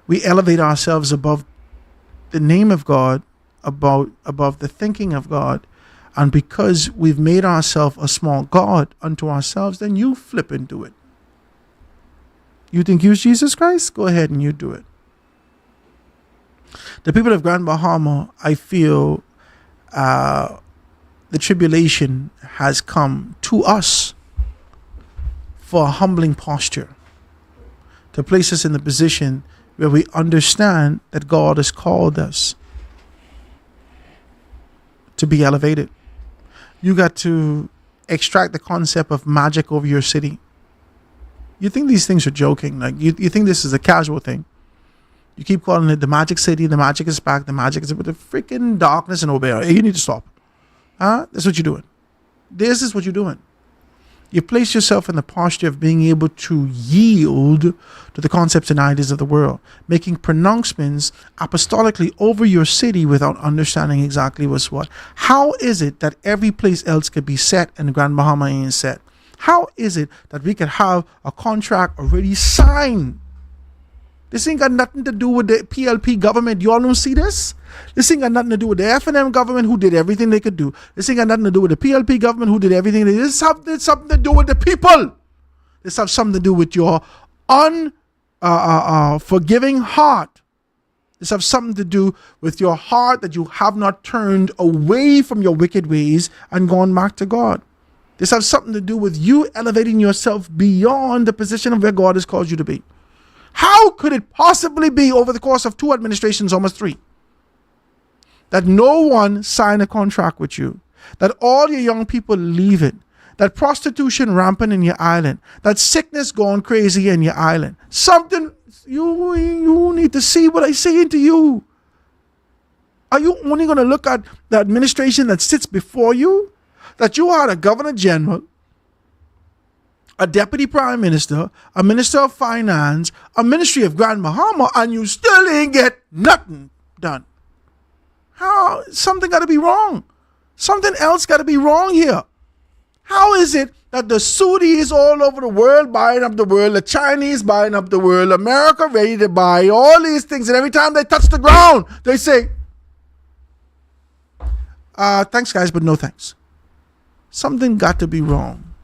We elevate ourselves above the name of God, above the thinking of God, and because we've made ourselves a small God unto ourselves, then you flip into it. You think you're Jesus Christ? Go ahead and you do it. The people of Grand Bahama, I feel the tribulation has come to us for a humbling posture, to place us in the position where we understand that God has called us to be elevated. You got to extract the concept of magic over your city. You think these things are joking. Like you think this is a casual thing. You keep calling it the magic city, the magic is back, the magic is with the freaking darkness and over. Hey, you need to stop. That's what you're doing. This is what you're doing. You place yourself in the posture of being able to yield to the concepts and ideas of the world, making pronouncements apostolically over your city without understanding exactly what's what. How is it that every place else could be set and Grand Bahama ain't set? How is it that we could have a contract already signed? This ain't got nothing to do with the PLP government. You all don't see this? This ain't got nothing to do with the F&M government who did everything they could do. This ain't got nothing to do with the PLP government who did everything they did. This has something to do with the people. This has something to do with your forgiving heart. This has something to do with your heart that you have not turned away from your wicked ways and gone back to God. This has something to do with you elevating yourself beyond the position of where God has called you to be. How could it possibly be over the course of 2 administrations, almost 3, that no one sign a contract with you, that all your young people leave it, that prostitution rampant in your island, that sickness going crazy in your island. Something you need to see what I say to you. Are you only going to look at the administration that sits before you? That you are a governor general, a deputy prime minister, a minister of finance, a ministry of Grand Bahama, and you still ain't get nothing done. How? Something got to be wrong. Something else got to be wrong here. How is it that the Saudis all over the world buying up the world, the Chinese buying up the world, America ready to buy all these things, and every time they touch the ground, they say, thanks guys, but no thanks. Something got to be wrong.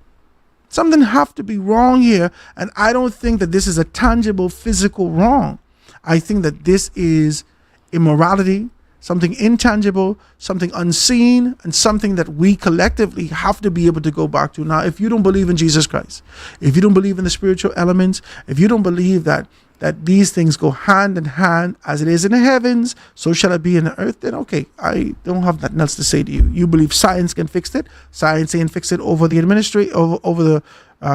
Something have to be wrong here, and I don't think that this is a tangible physical wrong. I think that this is immorality, something intangible, something unseen, and something that we collectively have to be able to go back to. Now, if you don't believe in Jesus Christ, if you don't believe in the spiritual elements, if you don't believe that these things go hand in hand, as it is in the heavens, so shall it be in the earth, then okay, I don't have nothing else to say to you. You believe science can fix it. Science ain't fix it over the over the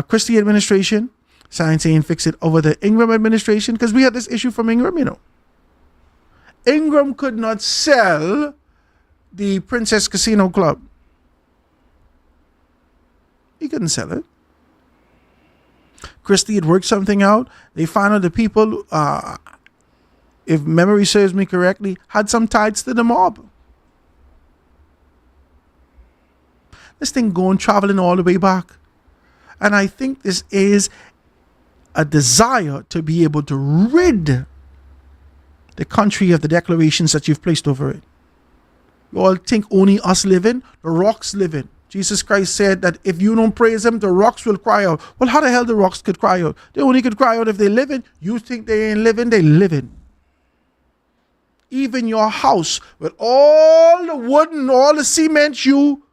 Christie administration. Science ain't fix it over the Ingram administration, because we had this issue from Ingram, you know. Ingram could not sell the Princess Casino Club. He couldn't sell it. Christie had worked something out. They found out the people, if memory serves me correctly, had some ties to the mob. This thing going, traveling all the way back. And I think this is a desire to be able to rid the country of the declarations that you've placed over it. You all think only us living? The rocks living. Jesus Christ said that if you don't praise him, the rocks will cry out. Well, how the hell the rocks could cry out? They only could cry out if they living. You think they ain't living? They living. Even your house with all the wood and all the cement you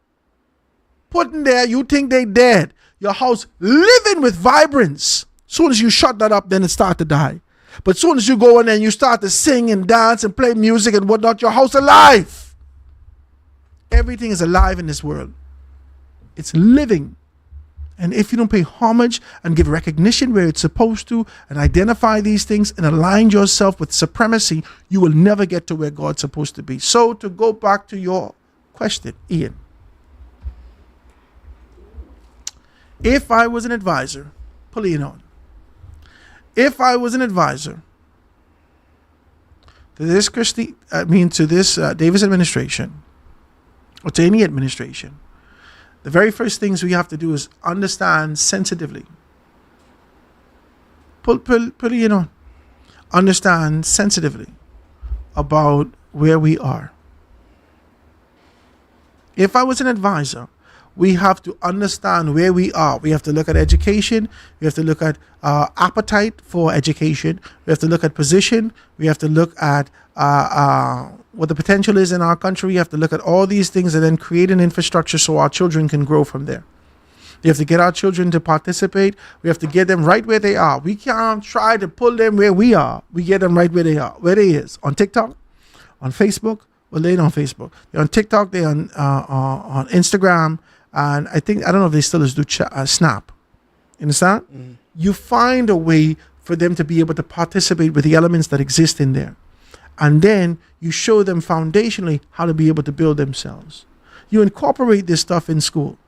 put in there, you think they dead. Your house living with vibrance. Soon as you shut that up, then it start to die. But soon as you go in there and you start to sing and dance and play music and whatnot, your house alive. Everything is alive in this world. It's living. And if you don't pay homage and give recognition where it's supposed to and identify these things and align yourself with supremacy, you will never get to where God's supposed to be. So to go back to your question, Ian. If I was an advisor, pull Ian on. If I was an advisor to this Davis administration, or to any administration, the very first things we have to do is understand sensitively. Pull Ian on. Understand sensitively about where we are. If I was an advisor, we have to understand where we are. We have to look at education. We have to look at appetite for education. We have to look at position. We have to look at what the potential is in our country. We have to look at all these things and then create an infrastructure so our children can grow from there. We have to get our children to participate. We have to get them right where they are. We can't try to pull them where we are. We get them right where they are, where they is. On TikTok, on Facebook. Well, they're on Facebook. They're on TikTok. They're on Instagram. And I don't know if they still do Snap. You understand? Mm-hmm. You find a way for them to be able to participate with the elements that exist in there. And then you show them foundationally how to be able to build themselves. You incorporate this stuff in school.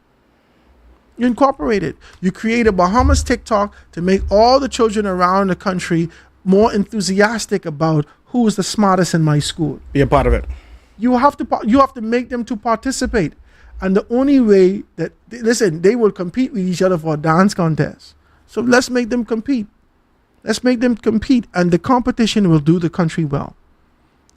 You incorporate it. You create a Bahamas TikTok to make all the children around the country more enthusiastic about who is the smartest in my school. Be a part of it. You have to make them to participate. And the only way that, listen, they will compete with each other for a dance contest. So let's make them compete. Let's make them compete. And the competition will do the country well.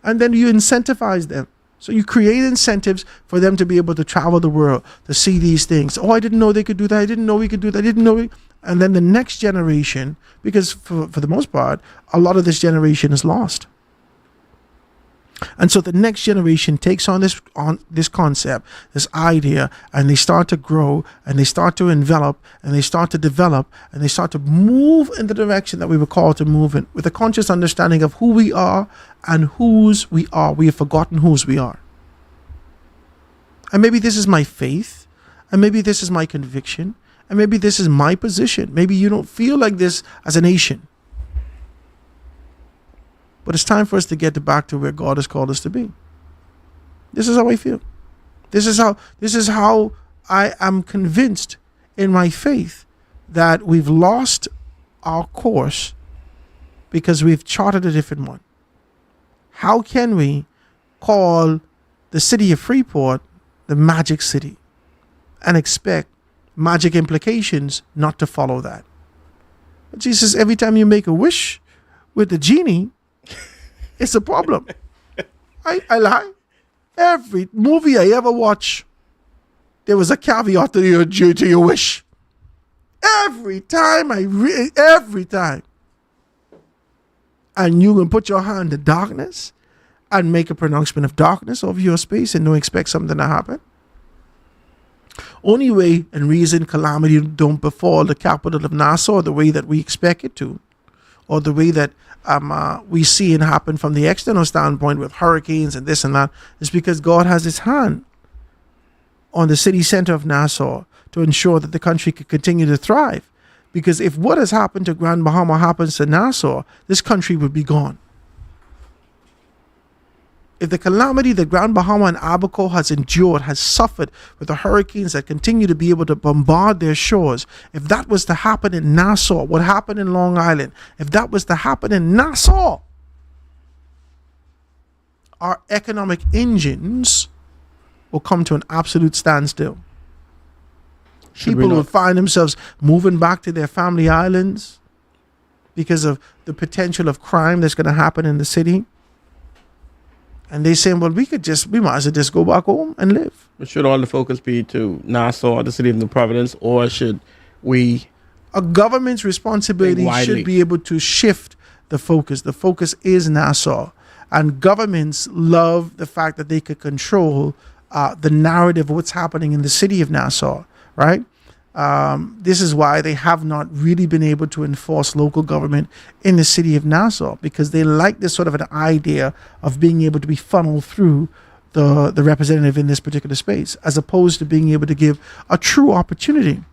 And then you incentivize them. So you create incentives for them to be able to travel the world, to see these things. Oh, I didn't know they could do that. I didn't know we could do that. I didn't know. And then the next generation, because for the most part, a lot of this generation is lost. And so the next generation takes on this concept, this idea, and they start to grow, and they start to envelop, and they start to develop, and they start to move in the direction that we were called to move in, with a conscious understanding of who we are and whose we are. We have forgotten whose we are. And maybe this is my faith, and maybe this is my conviction, and maybe this is my position. Maybe you don't feel like this as a nation. But it's time for us to get back to where God has called us to be. This is how I feel. This is how I am convinced in my faith that we've lost our course because we've charted a different one. How can we call the city of Freeport the magic city and expect magic implications not to follow that? But Jesus, every time you make a wish with the genie, it's a problem. I lie. Every movie I ever watch, there was a caveat to your wish. Every time every time. And you can put your hand in the darkness and make a pronouncement of darkness over your space and don't expect something to happen. Only way and reason calamity don't befall the capital of Nassau the way that we expect it to, or the way that we see it happen from the external standpoint with hurricanes and this and that, is because God has his hand on the city center of Nassau to ensure that the country could continue to thrive. Because if what has happened to Grand Bahama happens to Nassau, this country would be gone. If the calamity that Grand Bahama and Abaco has endured, has suffered with the hurricanes that continue to be able to bombard their shores, if that was to happen in Nassau, what happened in Long Island, if that was to happen in Nassau, our economic engines will come to an absolute standstill. People will find themselves moving back to their family islands because of the potential of crime that's going to happen in the city. And they saying, well, we might as well just go back home and live. But should all the focus be to Nassau, the city of New Providence, or should we? A government's responsibility should be able to shift the focus. The focus is Nassau. And governments love the fact that they could control the narrative of what's happening in the city of Nassau, right? This is why they have not really been able to enforce local government in the city of Nassau, because they like this sort of an idea of being able to be funneled through the representative in this particular space, as opposed to being able to give a true opportunity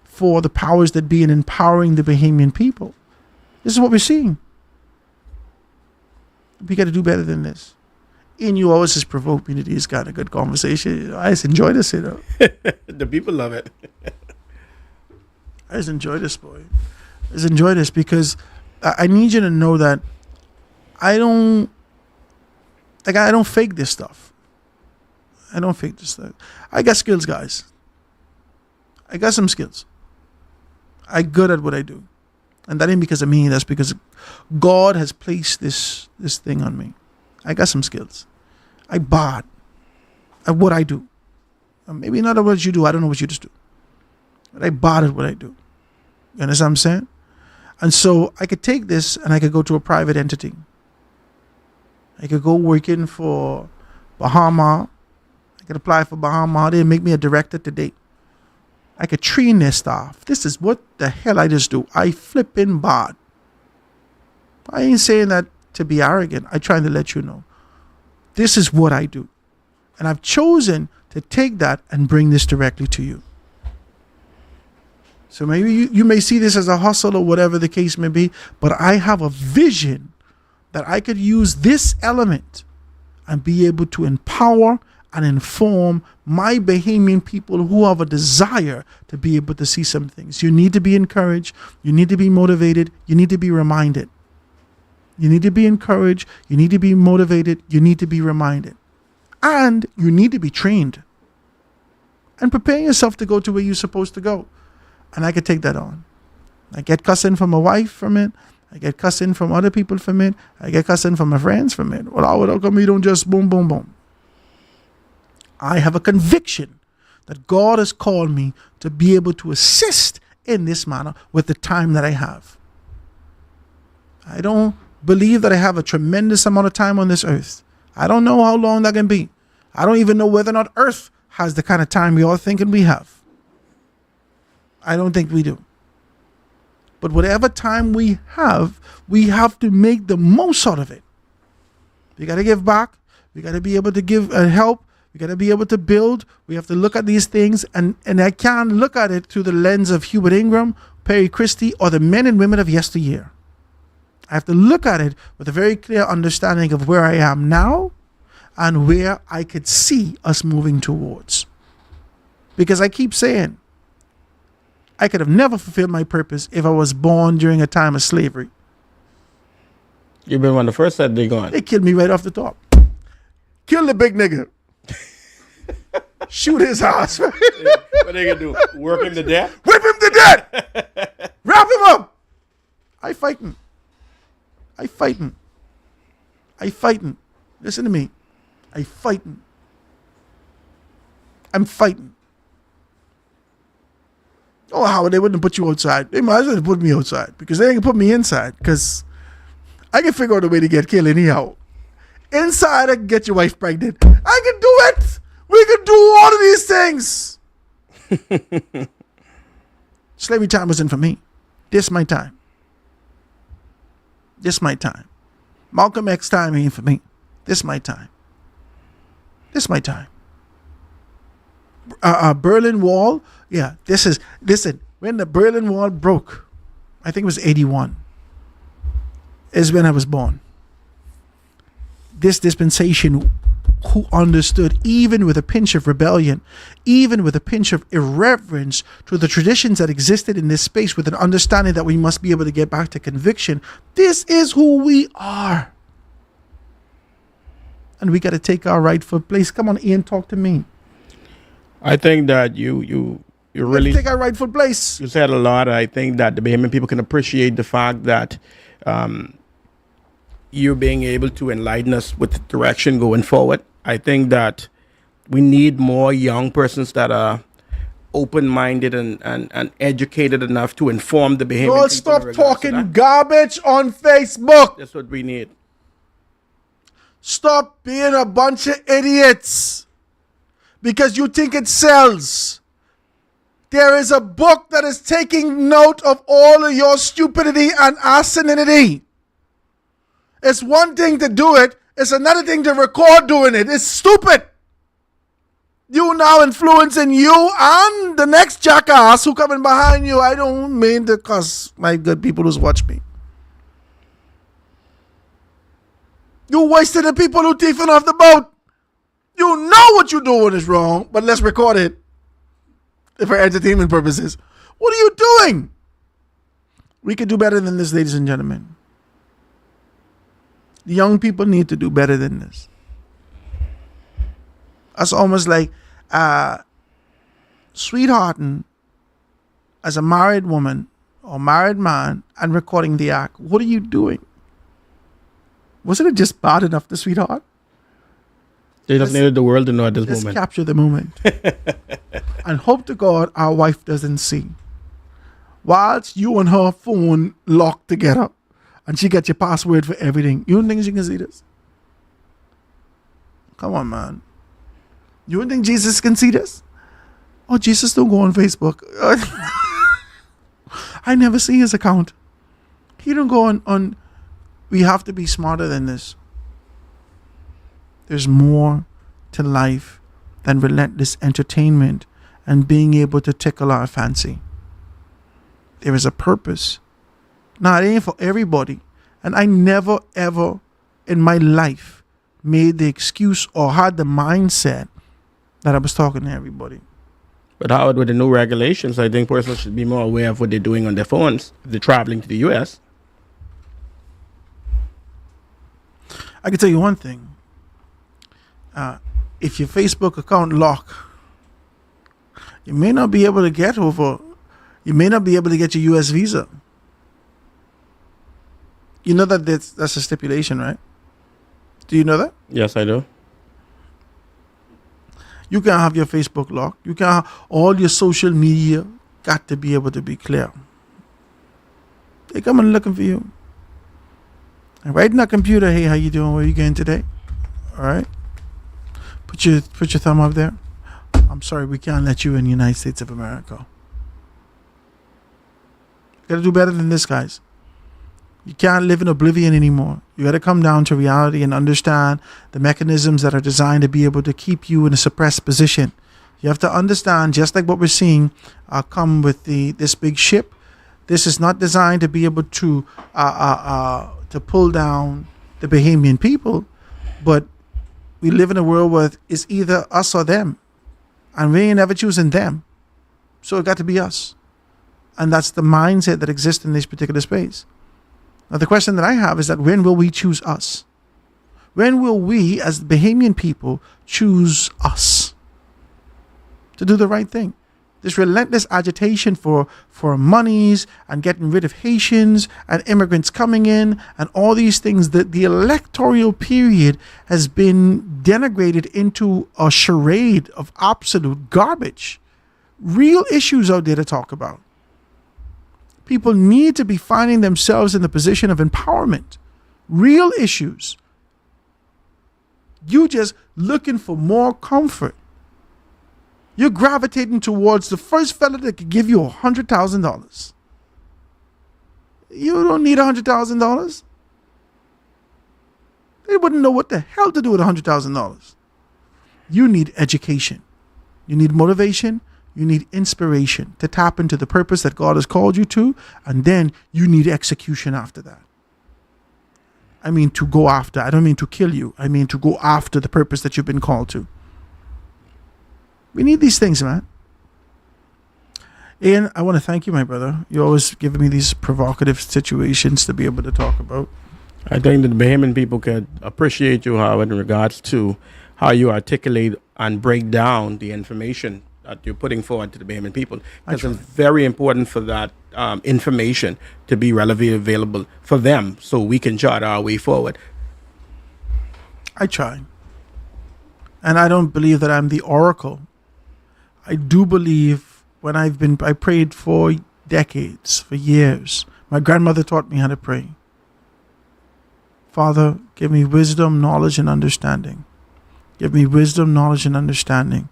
for the powers that be in empowering the Bahamian people. This is what we're seeing. We got to do better than this. And you always just provoke me to these kind of good conversation. I just enjoy this, you know. The people love it. I just enjoy this, boy. I just enjoy this because I need you to know that I don't fake this stuff. I don't fake this stuff. I got skills, guys. I got some skills. I'm good at what I do. And that ain't because of me. That's because God has placed this thing on me. I got some skills. I bad at what I do. Maybe not at what you do. I don't know what you just do. But I bad at what I do. You understand what I'm saying? And so I could take this and I could go to a private entity. I could go working for Bahama. I could apply for Bahama. They make me a director today. I could train their staff. This is what the hell I just do. I flipping bad. I ain't saying that to be arrogant. I'm trying to let you know. This is what I do. And I've chosen to take that and bring this directly to you. So maybe you may see this as a hustle or whatever the case may be, but I have a vision that I could use this element and be able to empower and inform my Bahamian people who have a desire to be able to see some things. You need to be encouraged. You need to be motivated. You need to be reminded. You need to be encouraged. You need to be motivated. You need to be reminded. And you need to be trained. And prepare yourself to go to where you're supposed to go. And I could take that on. I get cussing from my wife from it. I get cussing from other people from it. I get cussing from my friends from it. Well, how come you don't just boom, boom, boom? I have a conviction that God has called me to be able to assist in this manner with the time that I have. I don't believe that I have a tremendous amount of time on this earth. I don't know how long that can be. I don't even know whether or not Earth has the kind of time we all thinking we have. I don't think we do. But whatever time we have to make the most out of it. We got to give back. We got to be able to give help. We got to be able to build. We have to look at these things, and I can't look at it through the lens of Hubert Ingram, Perry Christie, or the men and women of yesteryear. I have to look at it with a very clear understanding of where I am now and where I could see us moving towards. Because I keep saying, I could have never fulfilled my purpose if I was born during a time of slavery. You've been one of the first that they gone. They killed me right off the top. Kill the big nigga. Shoot his ass. What they gonna do? Work him to death? Whip him to death. Wrap him up. I fighting. Listen to me. I'm fighting. Oh, Howard, they wouldn't put you outside. They might as well put me outside because they ain't put me inside because I can figure out a way to get killed anyhow. Inside, I can get your wife pregnant. I can do it. We can do all of these things. Slavery time wasn't for me. This my time. Malcolm X time ain't for me. This my time. Berlin Wall. Yeah, listen, when the Berlin Wall broke, I think it was 81, is when I was born. This dispensation, who understood, even with a pinch of rebellion, even with a pinch of irreverence to the traditions that existed in this space, with an understanding that we must be able to get back to conviction, this is who we are. And we got to take our rightful place. Come on, Ian, talk to me. I think that you really take our rightful place. You said a lot. I think that the Bahamian people can appreciate the fact that you being able to enlighten us with the direction going forward. I think that we need more young persons that are open-minded and educated enough to inform the Bahamian people. Don't stop talking garbage on Facebook. That's what we need. Stop being a bunch of idiots because you think it sells. There is a book that is taking note of all of your stupidity and asininity. It's one thing to do it. It's another thing to record doing it. It's stupid. You now influencing you and the next jackass who coming behind you. I don't mean to cuss my good people who's watch me. You wasted the people who thieving off the boat. You know what you're doing is wrong, but let's record it for entertainment purposes. What are you doing? We could do better than this, ladies and gentlemen. The young people need to do better than this. That's almost like sweethearting as a married woman or married man and recording the act. What are you doing? Wasn't it just bad enough to sweetheart? They just needed the world to know at this moment. Let's capture the moment. And hope to God our wife doesn't see. Whilst you and her phone locked together and she got your password for everything. You don't think she can see this? Come on, man. You don't think Jesus can see this? Oh, Jesus don't go on Facebook. I never see his account. He don't go on. We have to be smarter than this. There's more to life than relentless entertainment and being able to tickle our fancy. There is a purpose. Now, it ain't for everybody. And I never, ever in my life made the excuse or had the mindset that I was talking to everybody. But Howard, with the new regulations, I think persons should be more aware of what they're doing on their phones if they're traveling to the U.S. I can tell you one thing. If your Facebook account locked, you may not be able to get you may not be able to get your U.S. visa. You know that that's a stipulation, right? Do you know that? Yes, I do. You can't have your Facebook locked. You can't have all your social media got to be able to be clear. They come and looking for you. And right in that computer, hey, how you doing? Where you going today? All right. Put your thumb up there. I'm sorry, we can't let you in the United States of America. You gotta do better than this, guys. You can't live in oblivion anymore. You got to come down to reality and understand the mechanisms that are designed to be able to keep you in a suppressed position. You have to understand, just like what we're seeing come with this big ship, this is not designed to be able to pull down the Bahamian people, but we live in a world where it's either us or them, and we ain't ever choosing them, so it got to be us, and that's the mindset that exists in this particular space. Now, the question that I have is that when will we choose us? When will we, as the Bahamian people, choose us to do the right thing? This relentless agitation for monies and getting rid of Haitians and immigrants coming in and all these things, that the electoral period has been denigrated into a charade of absolute garbage. Real issues out there to talk about. People need to be finding themselves in the position of empowerment. Real issues. You just looking for more comfort. You're gravitating towards the first fella that could give you $100,000. You don't need $100,000. They wouldn't know what the hell to do with $100,000. You need education. You need motivation. You need inspiration to tap into the purpose that God has called you to, and then you need execution after that. I mean to go after. I don't mean to kill you. I mean to go after the purpose that you've been called to. We need these things, man. Ian, I want to thank you, my brother. You're always giving me these provocative situations to be able to talk about. I think that the Bahamian people could appreciate you, how in regards to how you articulate and break down the information that you're putting forward to the Bahamian people. Because it's very important for that information to be readily available for them so we can chart our way forward. I try. And I don't believe that I'm the oracle. I do believe when I prayed for decades, for years. My grandmother taught me how to pray. Father, give me wisdom, knowledge, and understanding. Give me wisdom, knowledge, and understanding.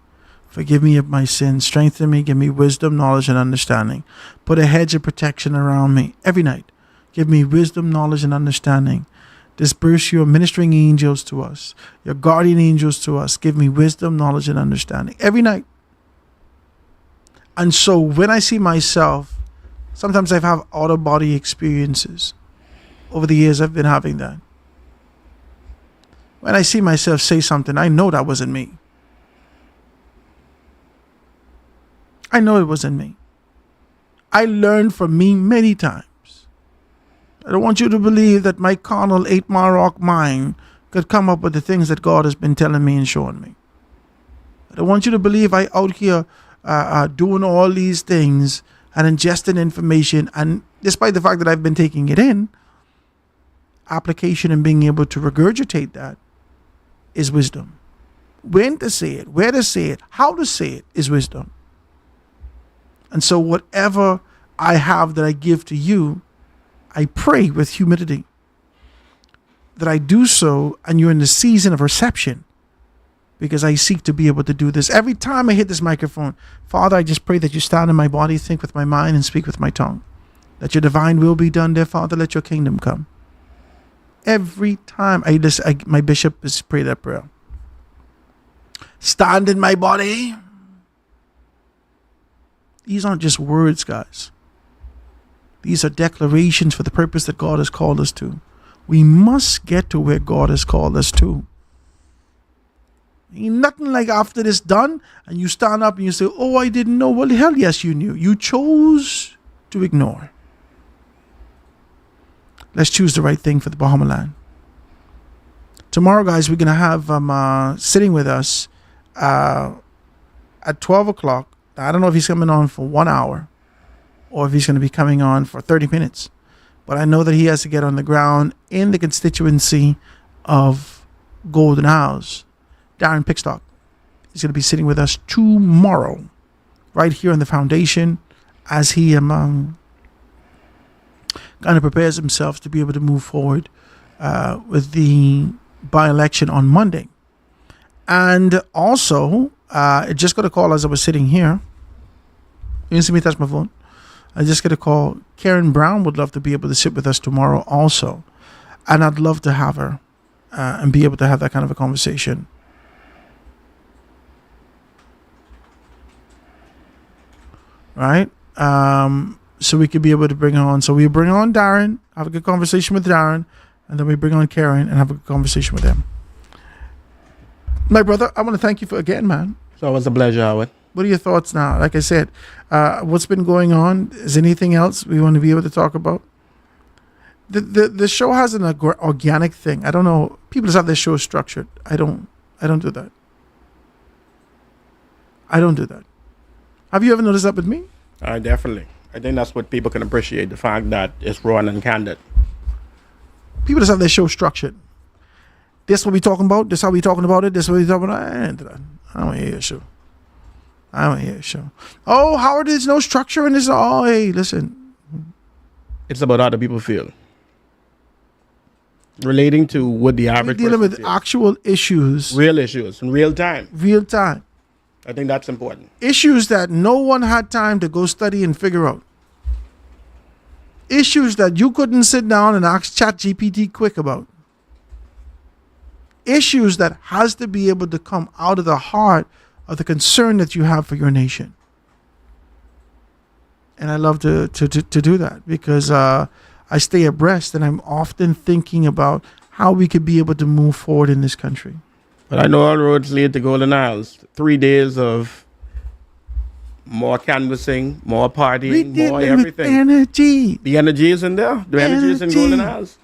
Forgive me of my sins. Strengthen me. Give me wisdom, knowledge, and understanding. Put a hedge of protection around me every night. Give me wisdom, knowledge, and understanding. Disperse your ministering angels to us, your guardian angels to us. Give me wisdom, knowledge, and understanding every night. And so when I see myself, sometimes I've had out-of-body experiences. Over the years, I've been having that. When I see myself say something, I know that wasn't me. I know it wasn't me. I learned from me many times. I don't want you to believe that my carnal 8-mile rock mind could come up with the things that God has been telling me and showing me. I don't want you to believe I out here doing all these things and ingesting information, and despite the fact that I've been taking it in, application and being able to regurgitate that is wisdom. When to say it, where to say it, how to say it is wisdom. And so whatever I have that I give to you, I pray with humility that I do so, and you're in the season of reception, because I seek to be able to do this. Every time I hit this microphone, Father, I just pray that you stand in my body, think with my mind, and speak with my tongue. That your divine will be done there, Father. Let your kingdom come. Every time my bishop has prayed that prayer. Stand in my body. These aren't just words, guys. These are declarations for the purpose that God has called us to. We must get to where God has called us to. Ain't nothing like after this done and you stand up and you say, oh, I didn't know. Well, hell yes, you knew. You chose to ignore. Let's choose the right thing for the Bahama land. Tomorrow, guys, we're going to have sitting with us at 12 o'clock. I don't know if he's coming on for 1 hour or if he's going to be coming on for 30 minutes. But I know that he has to get on the ground in the constituency of Golden House. Darren Pickstock is going to be sitting with us tomorrow, right here on the foundation, as he kind of prepares himself to be able to move forward with the by-election on Monday. And also, I just got a call as I was sitting here. You didn't see me touch my phone. I just got a call. Karen Brown would love to be able to sit with us tomorrow also. And I'd love to have her and be able to have that kind of a conversation. Right? So we could be able to bring her on. So we bring on Darren, have a good conversation with Darren, and then we bring on Karen and have a good conversation with them. My brother, I want to thank you for again, man. So it was a pleasure, Howard. What are your thoughts now? Like I said, what's been going on? Is anything else we want to be able to talk about? The show has an organic thing. I don't know. People just have their show structured. I don't do that. I don't do that. Have you ever noticed that with me? Definitely. I think that's what people can appreciate, the fact that it's raw and candid. People just have their show structured. This what we talking about. This how we talking about it. This what we talking about. I ain't that. I don't hear your show. I don't hear your show. Oh, Howard, there's no structure in this. Oh, hey, listen. It's about how the people feel. Relating to what the average We're dealing person with feels. actual issues. Real issues in real time. Real time. I think that's important. Issues that no one had time to go study and figure out. Issues that you couldn't sit down and ask ChatGPT quick about. Issues that has to be able to come out of the heart of the concern that you have for your nation. And I love to do that because I stay abreast and I'm often thinking about how we could be able to move forward in this country. But I know all roads lead to Golden Isles. 3 days of more canvassing, more partying, more everything. Energy. The energy is in there. The energy is in Golden Isles.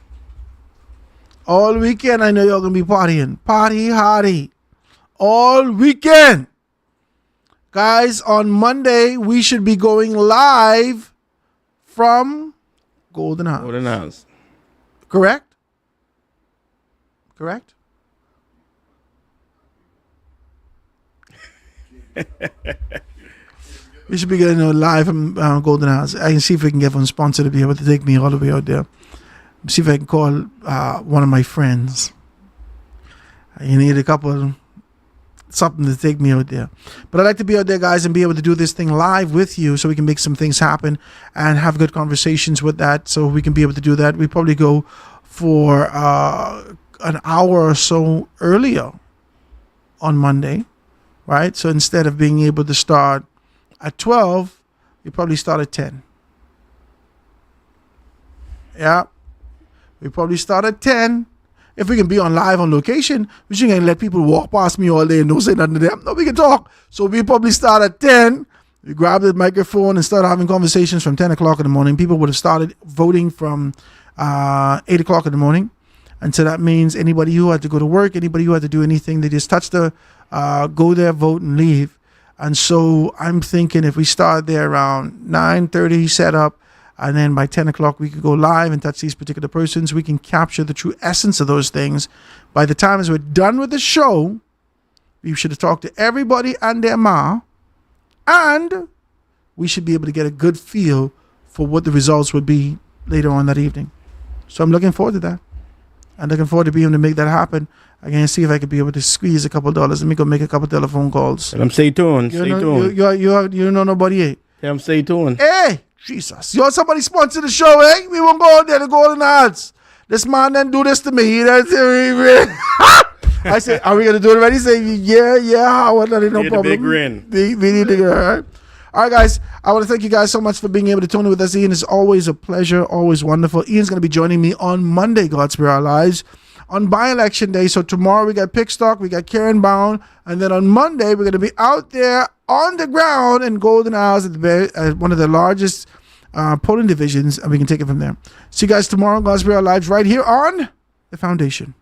All weekend, I know you're going to be partying. Party hardy. All weekend. Guys, on Monday, we should be going live from Golden Isles. Golden Isles. Correct? Correct? We should be getting live from Golden Isles. I can see if we can get one sponsor to be able to take me all the way out there. See if I can call one of my friends. You need a couple, something to take me out there. But I'd like to be out there, guys, and be able to do this thing live with you so we can make some things happen and have good conversations with that so we can be able to do that. We probably go for an hour or so earlier on Monday, right? So instead of being able to start at 12, we probably start at 10. Yeah. We probably start at 10. If we can be on live on location, we shouldn't let people walk past me all day and don't say nothing to them. No, we can talk. So we probably start at 10. We grab the microphone and start having conversations from 10 o'clock in the morning. People would have started voting from 8 o'clock in the morning. And so that means anybody who had to go to work, anybody who had to do anything, they just touch the, go there, vote, and leave. And so I'm thinking if we start there around 9:30 set up, and then by 10 o'clock we could go live and touch these particular persons, we can capture the true essence of those things. By the time as we're done with the show, we should have talked to everybody and their ma, and we should be able to get a good feel for what the results would be later on that evening. So I'm looking forward to that. I'm looking forward to being able to make that happen. I can see if I could be able to squeeze a couple $. Let me go make a couple telephone calls. Tell them stay tuned. You know nobody, eh? Tell them stay tuned. Hey, Jesus. You want somebody sponsor the show, eh? We won't go out there to Golden Isles. This man then do this to me. I said, are we going to do it already? He said, yeah, Howard. No problem. Big grin. We need to go, all right? All right, guys. I want to thank you guys so much for being able to tune in with us. Ian, it's always a pleasure, always wonderful. Ian's going to be joining me on Monday, God Spare Our Lives, on by-election day. So tomorrow we got Pickstock, we got Karen Bound, and then on Monday we're going to be out there on the ground in Golden Isles at one of the largest polling divisions, and we can take it from there. See you guys tomorrow, God Spare Our Lives, right here on The Foundation.